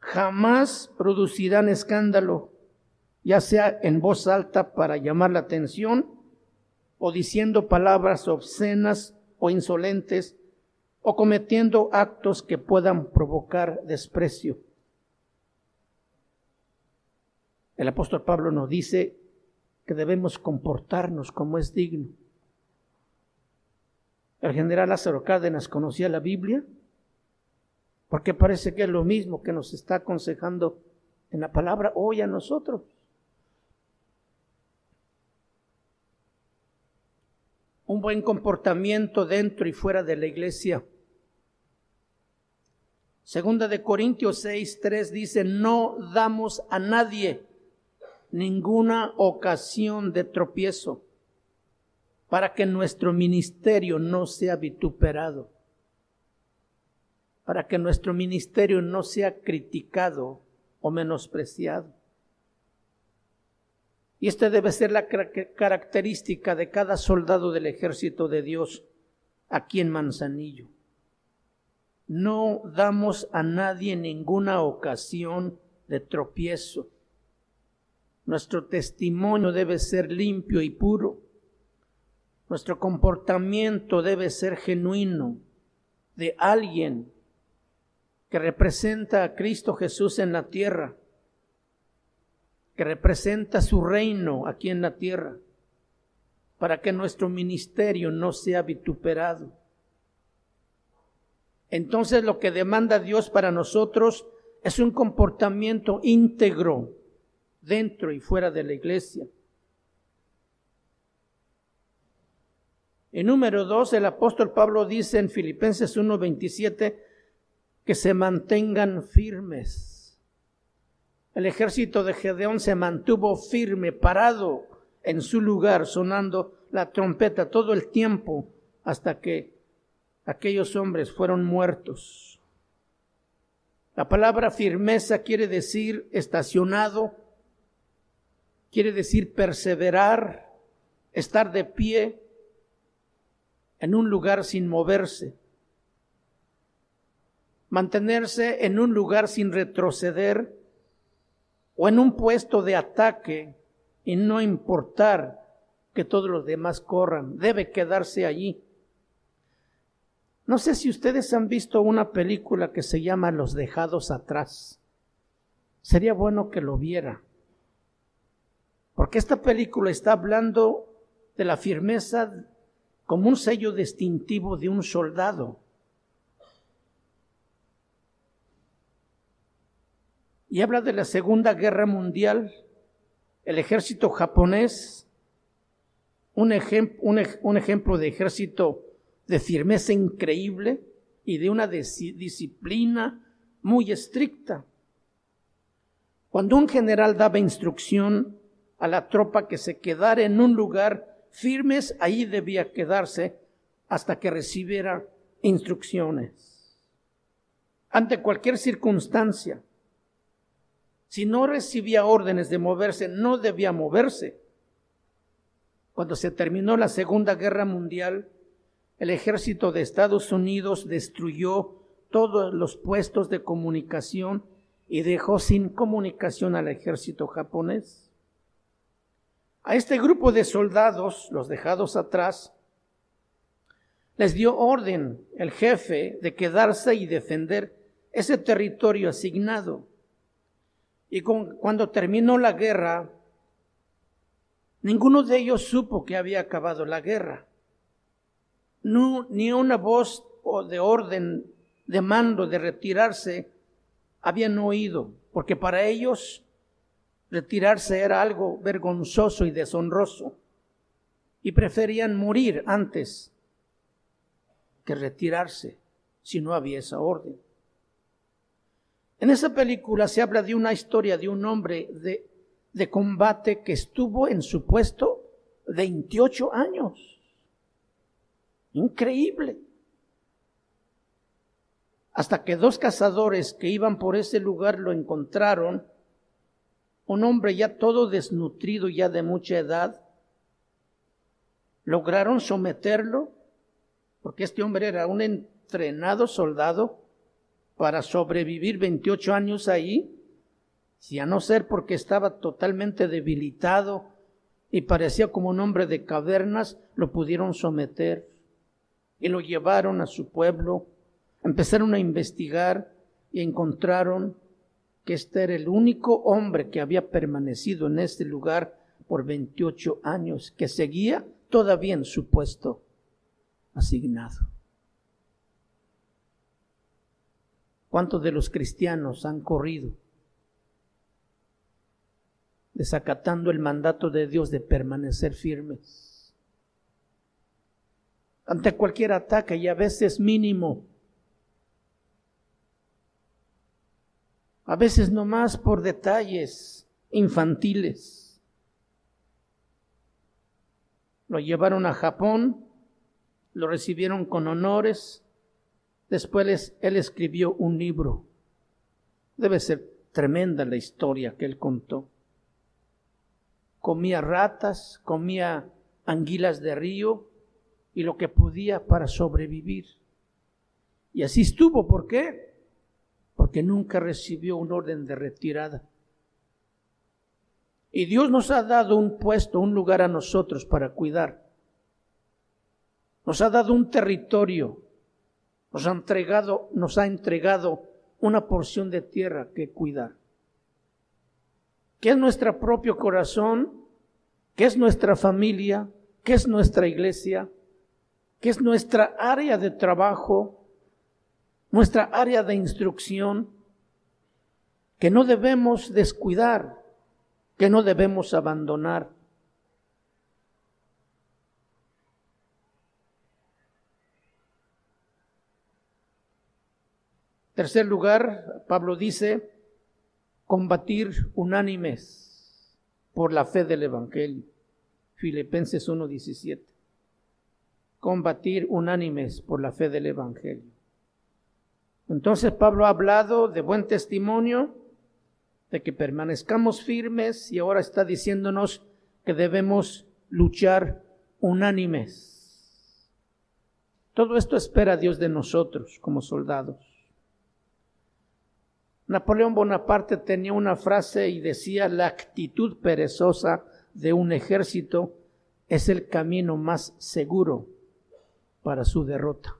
Jamás producirán escándalo, ya sea en voz alta para llamar la atención, o diciendo palabras obscenas o insolentes, o cometiendo actos que puedan provocar desprecio. El apóstol Pablo nos dice que debemos comportarnos como es digno. El general Lázaro Cárdenas conocía la Biblia, porque parece que es lo mismo que nos está aconsejando en la palabra hoy a nosotros. Un buen comportamiento dentro y fuera de la iglesia. Segunda de Corintios 6:3 dice, no damos a nadie ninguna ocasión de tropiezo para que nuestro ministerio no sea vituperado, para que nuestro ministerio no sea criticado o menospreciado. Y esta debe ser la característica de cada soldado del ejército de Dios aquí en Manzanillo. No damos a nadie ninguna ocasión de tropiezo. Nuestro testimonio debe ser limpio y puro. Nuestro comportamiento debe ser genuino, de alguien que representa a Cristo Jesús en la tierra, que representa su reino aquí en la tierra, para que nuestro ministerio no sea vituperado. Entonces lo que demanda Dios para nosotros es un comportamiento íntegro dentro y fuera de la iglesia. En número 2, el apóstol Pablo dice en Filipenses 1:27 que se mantengan firmes. El ejército de Gedeón se mantuvo firme, parado en su lugar, sonando la trompeta todo el tiempo hasta que aquellos hombres fueron muertos. La palabra firmeza quiere decir estacionado, quiere decir perseverar, estar de pie en un lugar sin moverse, mantenerse en un lugar sin retroceder o en un puesto de ataque y no importar que todos los demás corran, debe quedarse allí. No sé si ustedes han visto una película que se llama Los Dejados Atrás. Sería bueno que lo viera, porque esta película está hablando de la firmeza como un sello distintivo de un soldado. Y habla de la Segunda Guerra Mundial, el ejército japonés, un ejemplo de ejército de firmeza increíble y de una disciplina muy estricta. Cuando un general daba instrucción a la tropa que se quedara en un lugar firmes, ahí debía quedarse hasta que recibiera instrucciones. Ante cualquier circunstancia, si no recibía órdenes de moverse, no debía moverse. Cuando se terminó la Segunda Guerra Mundial, el ejército de Estados Unidos destruyó todos los puestos de comunicación y dejó sin comunicación al ejército japonés. A este grupo de soldados, los dejados atrás, les dio orden el jefe de quedarse y defender ese territorio asignado. Y cuando terminó la guerra, ninguno de ellos supo que había acabado la guerra. No, ni una voz de orden, de mando, de retirarse, habían oído, porque para ellos retirarse era algo vergonzoso y deshonroso, y preferían morir antes que retirarse si no había esa orden. En esa película se habla de una historia de un hombre de combate que estuvo en su puesto 28 años. Increíble. Hasta que dos cazadores que iban por ese lugar lo encontraron, un hombre ya todo desnutrido, ya de mucha edad. Lograron someterlo, porque este hombre era un entrenado soldado para sobrevivir 28 años ahí, si a no ser porque estaba totalmente debilitado y parecía como un hombre de cavernas, lo pudieron someter y lo llevaron a su pueblo. Empezaron a investigar y encontraron que este era el único hombre que había permanecido en este lugar por 28 años, que seguía todavía en su puesto asignado. ¿Cuántos de los cristianos han corrido desacatando el mandato de Dios de permanecer firmes ante cualquier ataque, y a veces mínimo, a veces nomás por detalles infantiles? Lo llevaron a Japón, lo recibieron con honores. Después él escribió un libro. Debe ser tremenda la historia que él contó. Comía ratas, comía anguilas de río y lo que podía para sobrevivir. Y así estuvo. ¿Por qué? Porque nunca recibió un orden de retirada. Y Dios nos ha dado un puesto, un lugar a nosotros para cuidar. Nos ha dado un territorio. Nos ha entregado una porción de tierra que cuidar. ¿Qué es nuestro propio corazón? ¿Qué es nuestra familia? ¿Qué es nuestra iglesia? ¿Qué es nuestra área de trabajo? Nuestra área de instrucción, que no debemos descuidar, que no debemos abandonar. Tercer lugar, Pablo dice, combatir unánimes por la fe del Evangelio. Filipenses 1:17. Combatir unánimes por la fe del Evangelio. Entonces Pablo ha hablado de buen testimonio, de que permanezcamos firmes, y ahora está diciéndonos que debemos luchar unánimes. Todo esto espera Dios de nosotros como soldados. Napoleón Bonaparte tenía una frase y decía: la actitud perezosa de un ejército es el camino más seguro para su derrota.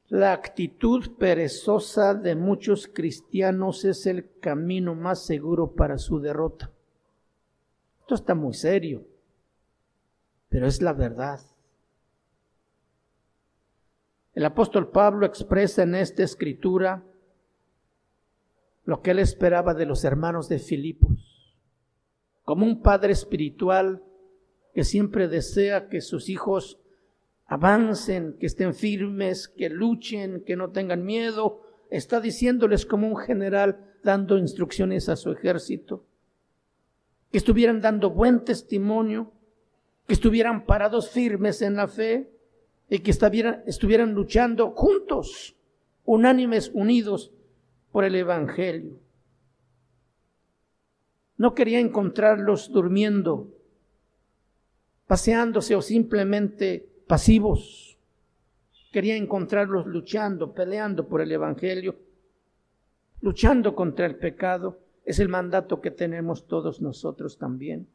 La actitud perezosa de muchos cristianos es el camino más seguro para su derrota. Esto está muy serio, pero es la verdad. El apóstol Pablo expresa en esta escritura lo que él esperaba de los hermanos de Filipos, como un padre espiritual que siempre desea que sus hijos avancen, que estén firmes, que luchen, que no tengan miedo. Está diciéndoles como un general dando instrucciones a su ejército, que estuvieran dando buen testimonio, que estuvieran parados firmes en la fe y que estuvieran luchando juntos, unánimes, unidos por el Evangelio. No quería encontrarlos durmiendo, paseándose o simplemente pasivos. Quería encontrarlos luchando, peleando por el Evangelio, luchando contra el pecado. Es el mandato que tenemos todos nosotros también.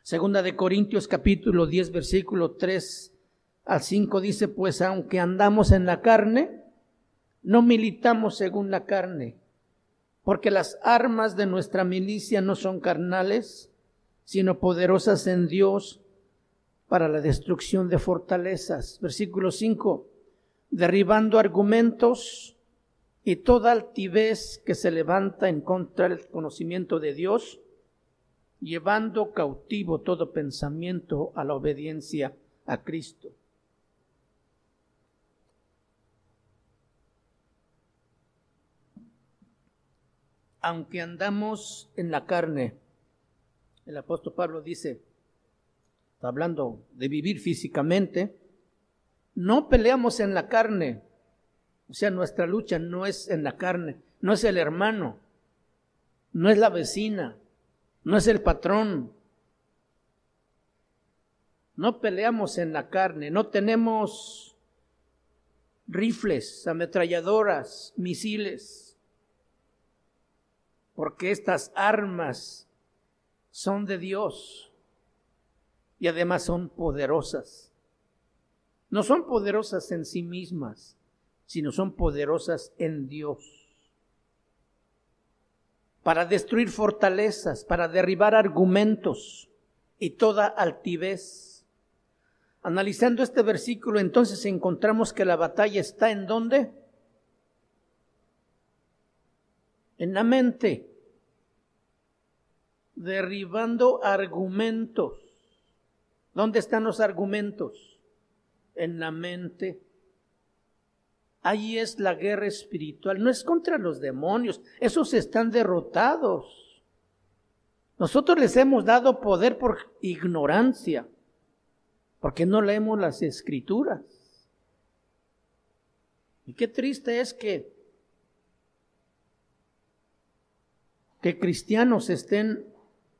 Segunda de Corintios capítulo 10 versículo 3 al 5 dice, pues aunque andamos en la carne, no militamos según la carne, porque las armas de nuestra milicia no son carnales, sino poderosas en Dios para la destrucción de fortalezas. Versículo 5, derribando argumentos y toda altivez que se levanta en contra del conocimiento de Dios, llevando cautivo todo pensamiento a la obediencia a Cristo. Aunque andamos en la carne, el apóstol Pablo dice, está hablando de vivir físicamente, no peleamos en la carne. O sea, nuestra lucha no es en la carne, no es el hermano, no es la vecina, no es el patrón. No peleamos en la carne, no tenemos rifles, ametralladoras, misiles, porque estas armas son de Dios y además son poderosas. No son poderosas en sí mismas, sino son poderosas en Dios. Para destruir fortalezas, para derribar argumentos y toda altivez. Analizando este versículo, entonces encontramos que la batalla está ¿en dónde? En la mente. Derribando argumentos. ¿Dónde están los argumentos? En la mente. Ahí es la guerra espiritual. No es contra los demonios. Esos están derrotados. Nosotros les hemos dado poder por ignorancia, porque no leemos las Escrituras. Y qué triste es que cristianos estén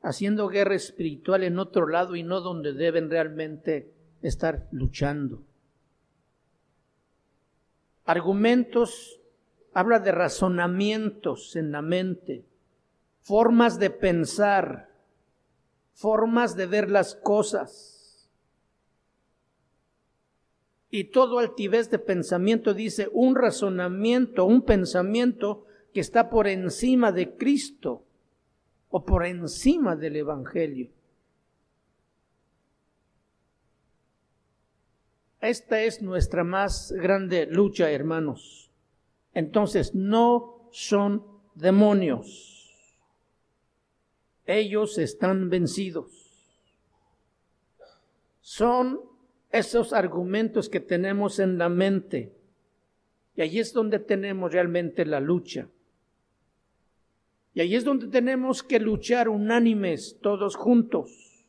haciendo guerra espiritual en otro lado y no donde deben realmente estar luchando. Argumentos, habla de razonamientos en la mente, formas de pensar, formas de ver las cosas. Y todo altivez de pensamiento dice un razonamiento, un pensamiento que está por encima de Cristo o por encima del Evangelio. Esta es nuestra más grande lucha, hermanos. Entonces, no son demonios. Ellos están vencidos. Son esos argumentos que tenemos en la mente. Y ahí es donde tenemos realmente la lucha. Y ahí es donde tenemos que luchar unánimes, todos juntos.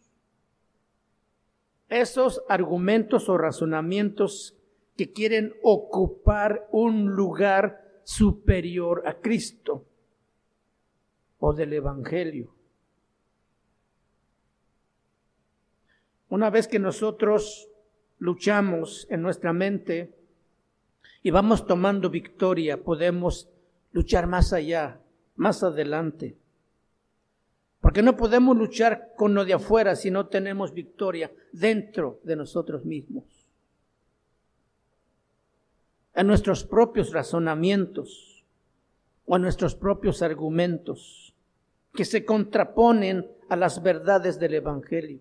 Esos argumentos o razonamientos que quieren ocupar un lugar superior a Cristo o del Evangelio. Una vez que nosotros luchamos en nuestra mente y vamos tomando victoria, podemos luchar más allá, más adelante. Porque no podemos luchar con lo de afuera si no tenemos victoria dentro de nosotros mismos. En nuestros propios razonamientos o en nuestros propios argumentos que se contraponen a las verdades del Evangelio.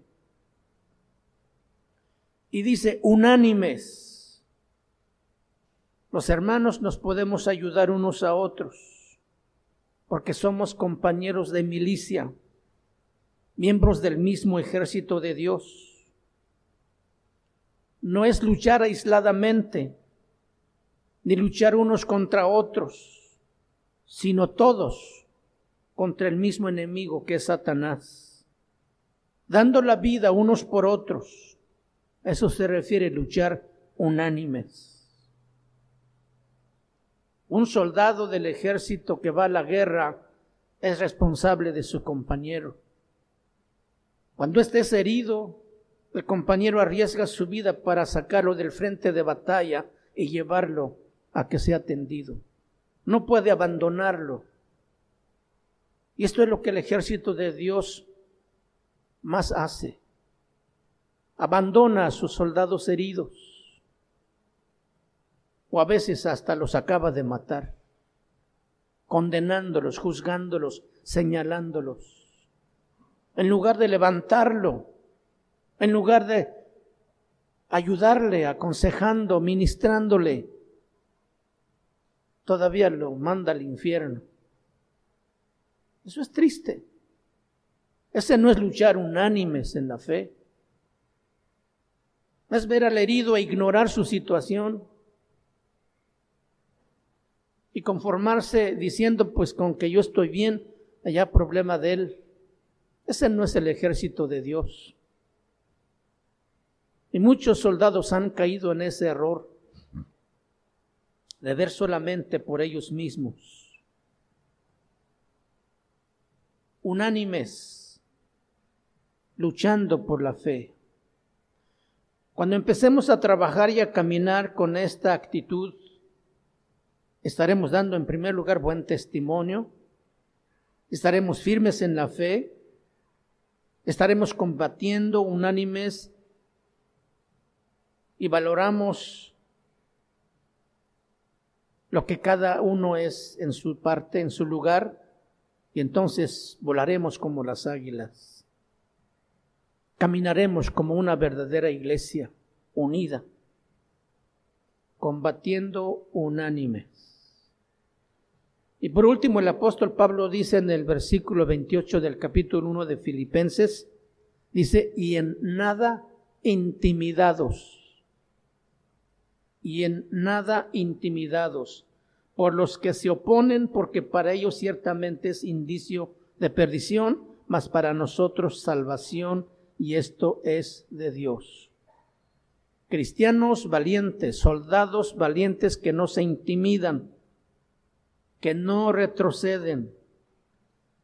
Y dice, unánimes. Los hermanos nos podemos ayudar unos a otros porque somos compañeros de milicia, miembros del mismo ejército de Dios. No es luchar aisladamente, ni luchar unos contra otros, sino todos contra el mismo enemigo que es Satanás, dando la vida unos por otros. Eso se refiere a luchar unánimes. Un soldado del ejército que va a la guerra es responsable de su compañero. Cuando estés herido, el compañero arriesga su vida para sacarlo del frente de batalla y llevarlo a que sea atendido. No puede abandonarlo. Y esto es lo que el ejército de Dios más hace. Abandona a sus soldados heridos. o a veces hasta los acaba de matar, condenándolos, juzgándolos, señalándolos. En lugar de levantarlo, en lugar de ayudarle, aconsejando, ministrándole, todavía lo manda al infierno. Eso es triste. Ese no es luchar unánimes en la fe. Es ver al herido e ignorar su situación y conformarse diciendo, pues con que yo estoy bien, allá problema de él. Ese no es el ejército de Dios. Y muchos soldados han caído en ese error de ver solamente por ellos mismos. Unánimes, luchando por la fe. Cuando empecemos a trabajar y a caminar con esta actitud, estaremos dando en primer lugar buen testimonio, estaremos firmes en la fe, estaremos combatiendo unánimes y valoramos lo que cada uno es en su parte, en su lugar, y entonces volaremos como las águilas. Caminaremos como una verdadera iglesia unida, combatiendo unánimes. Y por último, el apóstol Pablo dice en el versículo 28 del capítulo 1 de Filipenses, dice, y en nada intimidados, por los que se oponen, porque para ellos ciertamente es indicio de perdición, mas para nosotros salvación, y esto es de Dios. Cristianos valientes, soldados valientes que no se intimidan, que no retroceden.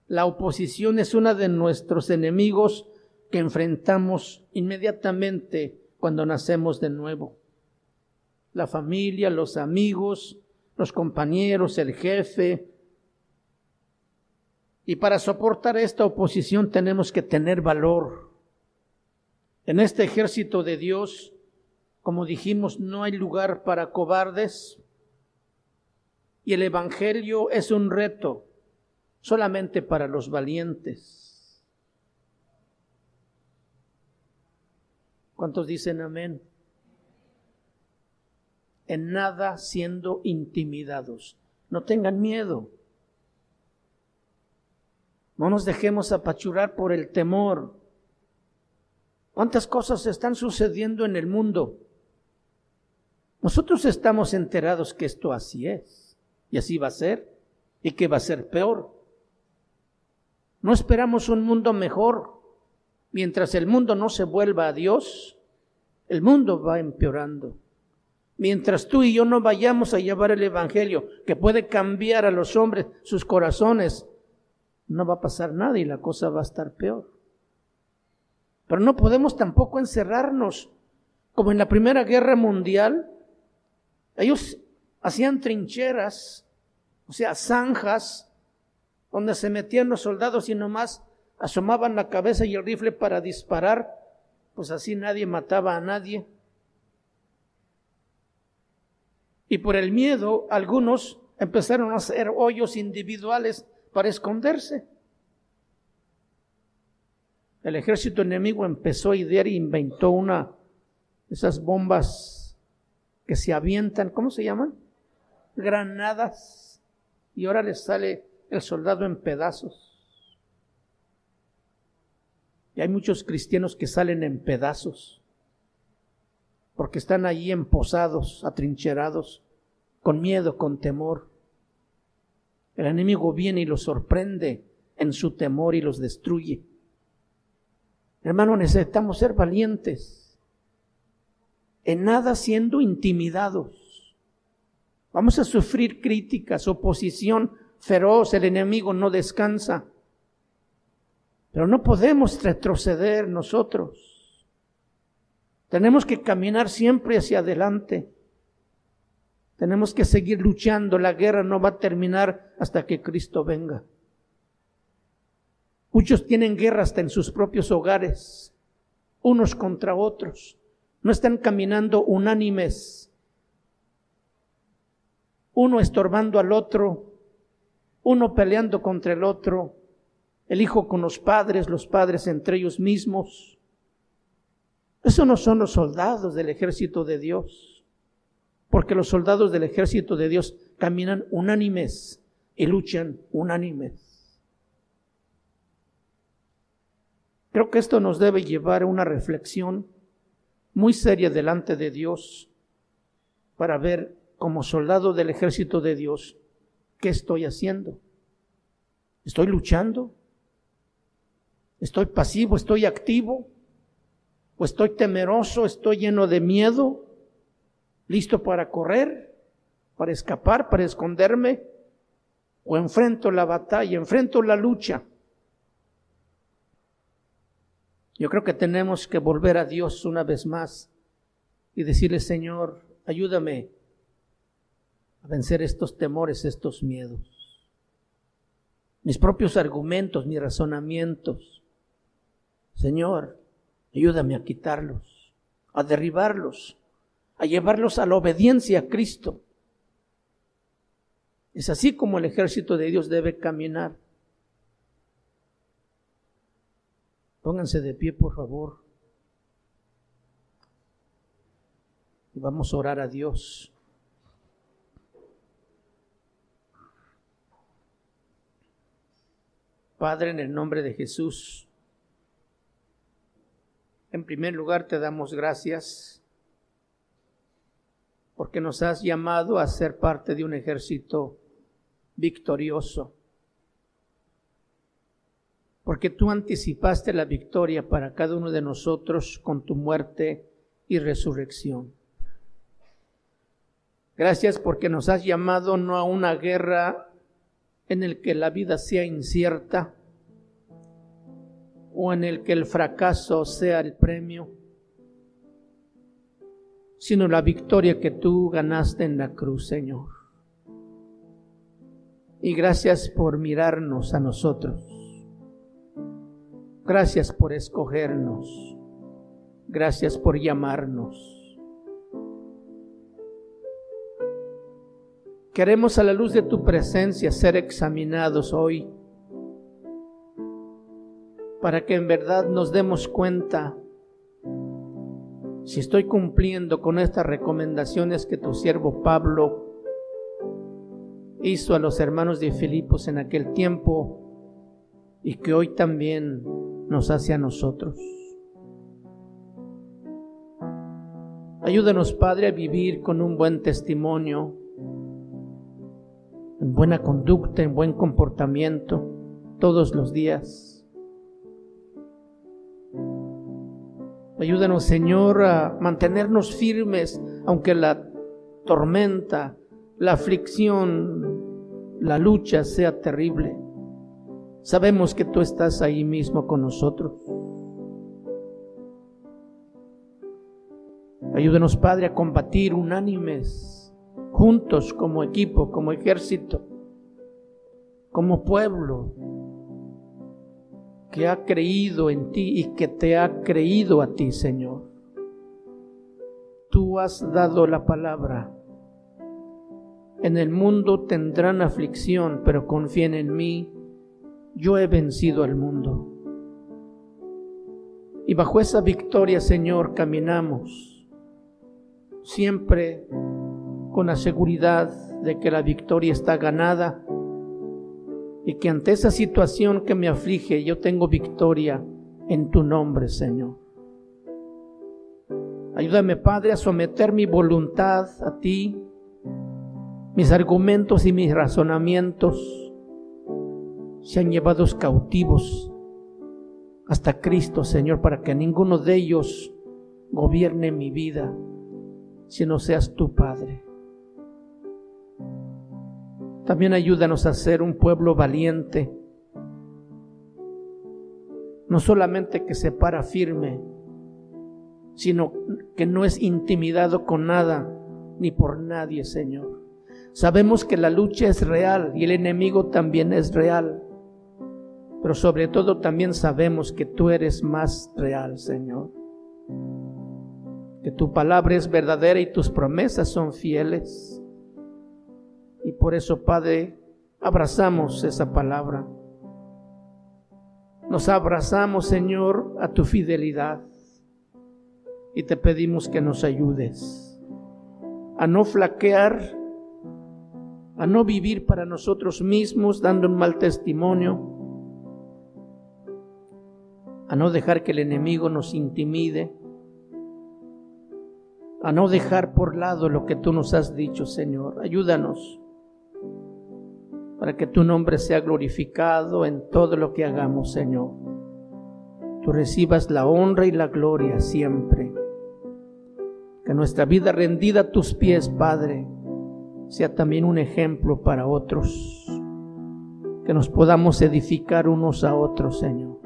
La oposición es uno de nuestros enemigos que enfrentamos inmediatamente cuando nacemos de nuevo. La familia, los amigos, los compañeros, el jefe. Y para soportar esta oposición tenemos que tener valor. En este ejército de Dios, como dijimos, no hay lugar para cobardes. Y el evangelio es un reto solamente para los valientes. ¿Cuántos dicen amén? En nada siendo intimidados. No tengan miedo. No nos dejemos apachurar por el temor. ¿Cuántas cosas están sucediendo en el mundo? Nosotros estamos enterados que esto así es. Y así va a ser, y que va a ser peor. No esperamos un mundo mejor. Mientras el mundo no se vuelva a Dios, el mundo va empeorando. Mientras tú y yo no vayamos a llevar el evangelio, que puede cambiar a los hombres sus corazones, no va a pasar nada y la cosa va a estar peor. Pero no podemos tampoco encerrarnos, como en la Primera Guerra Mundial. Ellos hacían trincheras, o sea, zanjas, donde se metían los soldados y nomás asomaban la cabeza y el rifle para disparar, pues así nadie mataba a nadie. Y por el miedo, algunos empezaron a hacer hoyos individuales para esconderse. El ejército enemigo empezó a idear e inventó esas bombas que se avientan, ¿cómo se llaman? Granadas, y ahora les sale el soldado en pedazos. Y hay muchos cristianos que salen en pedazos, porque están allí emposados, atrincherados, con miedo, con temor. El enemigo viene y los sorprende en su temor y los destruye. Hermano, necesitamos ser valientes, en nada siendo intimidados. Vamos a sufrir críticas, oposición feroz, el enemigo no descansa. Pero no podemos retroceder nosotros. Tenemos que caminar siempre hacia adelante. Tenemos que seguir luchando. La guerra no va a terminar hasta que Cristo venga. Muchos tienen guerra hasta en sus propios hogares, unos contra otros. No están caminando unánimes. uno estorbando al otro, uno peleando contra el otro, el hijo con los padres entre ellos mismos. Esos no son los soldados del ejército de Dios, porque los soldados del ejército de Dios caminan unánimes y luchan unánimes. Creo que esto nos debe llevar a una reflexión muy seria delante de Dios para ver, como soldado del ejército de Dios, ¿qué estoy haciendo? ¿Estoy luchando? ¿Estoy pasivo? ¿Estoy activo? ¿O estoy temeroso? ¿Estoy lleno de miedo? ¿Listo para correr? ¿Para escapar? ¿Para esconderme? ¿O enfrento la batalla? ¿Enfrento la lucha? Yo creo que tenemos que volver a Dios una vez más y decirle: Señor, ayúdame a vencer estos temores, estos miedos, mis propios argumentos, mis razonamientos. Señor, ayúdame a quitarlos, a derribarlos, a llevarlos a la obediencia a Cristo. Es así como el ejército de Dios debe caminar. Pónganse de pie, por favor. Y vamos a orar a Dios. Padre, en el nombre de Jesús, en primer lugar te damos gracias porque nos has llamado a ser parte de un ejército victorioso, porque tú anticipaste la victoria para cada uno de nosotros con tu muerte y resurrección. Gracias porque nos has llamado no a una guerra en el que la vida sea incierta o en el que el fracaso sea el premio, sino la victoria que tú ganaste en la cruz, Señor. Y gracias por mirarnos a nosotros. Gracias por escogernos. Gracias por llamarnos. Queremos, a la luz de tu presencia, ser examinados hoy para que en verdad nos demos cuenta si estoy cumpliendo con estas recomendaciones que tu siervo Pablo hizo a los hermanos de Filipos en aquel tiempo y que hoy también nos hace a nosotros. Ayúdanos, Padre, a vivir con un buen testimonio, en buena conducta, en buen comportamiento, todos los días. Ayúdanos, Señor, a mantenernos firmes, aunque la tormenta, la aflicción, la lucha sea terrible. Sabemos que tú estás ahí mismo con nosotros. Ayúdanos, Padre, a combatir unánimes, juntos como equipo, como ejército, como pueblo que ha creído en ti y que te ha creído a ti, Señor. Tú has dado la palabra. En el mundo tendrán aflicción, pero confíen en mí. Yo he vencido al mundo. Y bajo esa victoria, Señor, caminamos, siempre con la seguridad de que la victoria está ganada y que ante esa situación que me aflige, yo tengo victoria en tu nombre, Señor. Ayúdame, Padre, a someter mi voluntad a ti, mis argumentos y mis razonamientos sean llevados cautivos hasta Cristo, Señor, para que ninguno de ellos gobierne mi vida, sino seas tú, Padre. También ayúdanos a ser un pueblo valiente, no solamente que se para firme, sino que no es intimidado con nada ni por nadie, Señor. Sabemos que la lucha es real y el enemigo también es real, pero sobre todo también sabemos que tú eres más real, Señor. Que tu palabra es verdadera y tus promesas son fieles. Y por eso, Padre, abrazamos esa palabra. Nos abrazamos, Señor, a tu fidelidad. Y te pedimos que nos ayudes a no flaquear, a no vivir para nosotros mismos dando un mal testimonio, a no dejar que el enemigo nos intimide, a no dejar por lado lo que tú nos has dicho, Señor. Ayúdanos para que tu nombre sea glorificado en todo lo que hagamos, Señor. Tú recibas la honra y la gloria siempre. Que nuestra vida rendida a tus pies, Padre, sea también un ejemplo para otros. Que nos podamos edificar unos a otros, Señor.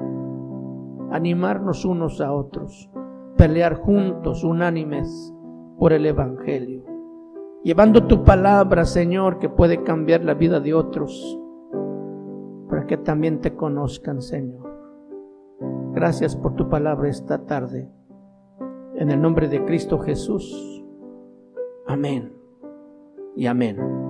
Animarnos unos a otros. Pelear juntos, unánimes, por el Evangelio. Llevando tu palabra, Señor, que puede cambiar la vida de otros, para que también te conozcan, Señor. Gracias por tu palabra esta tarde. En el nombre de Cristo Jesús. Amén y amén.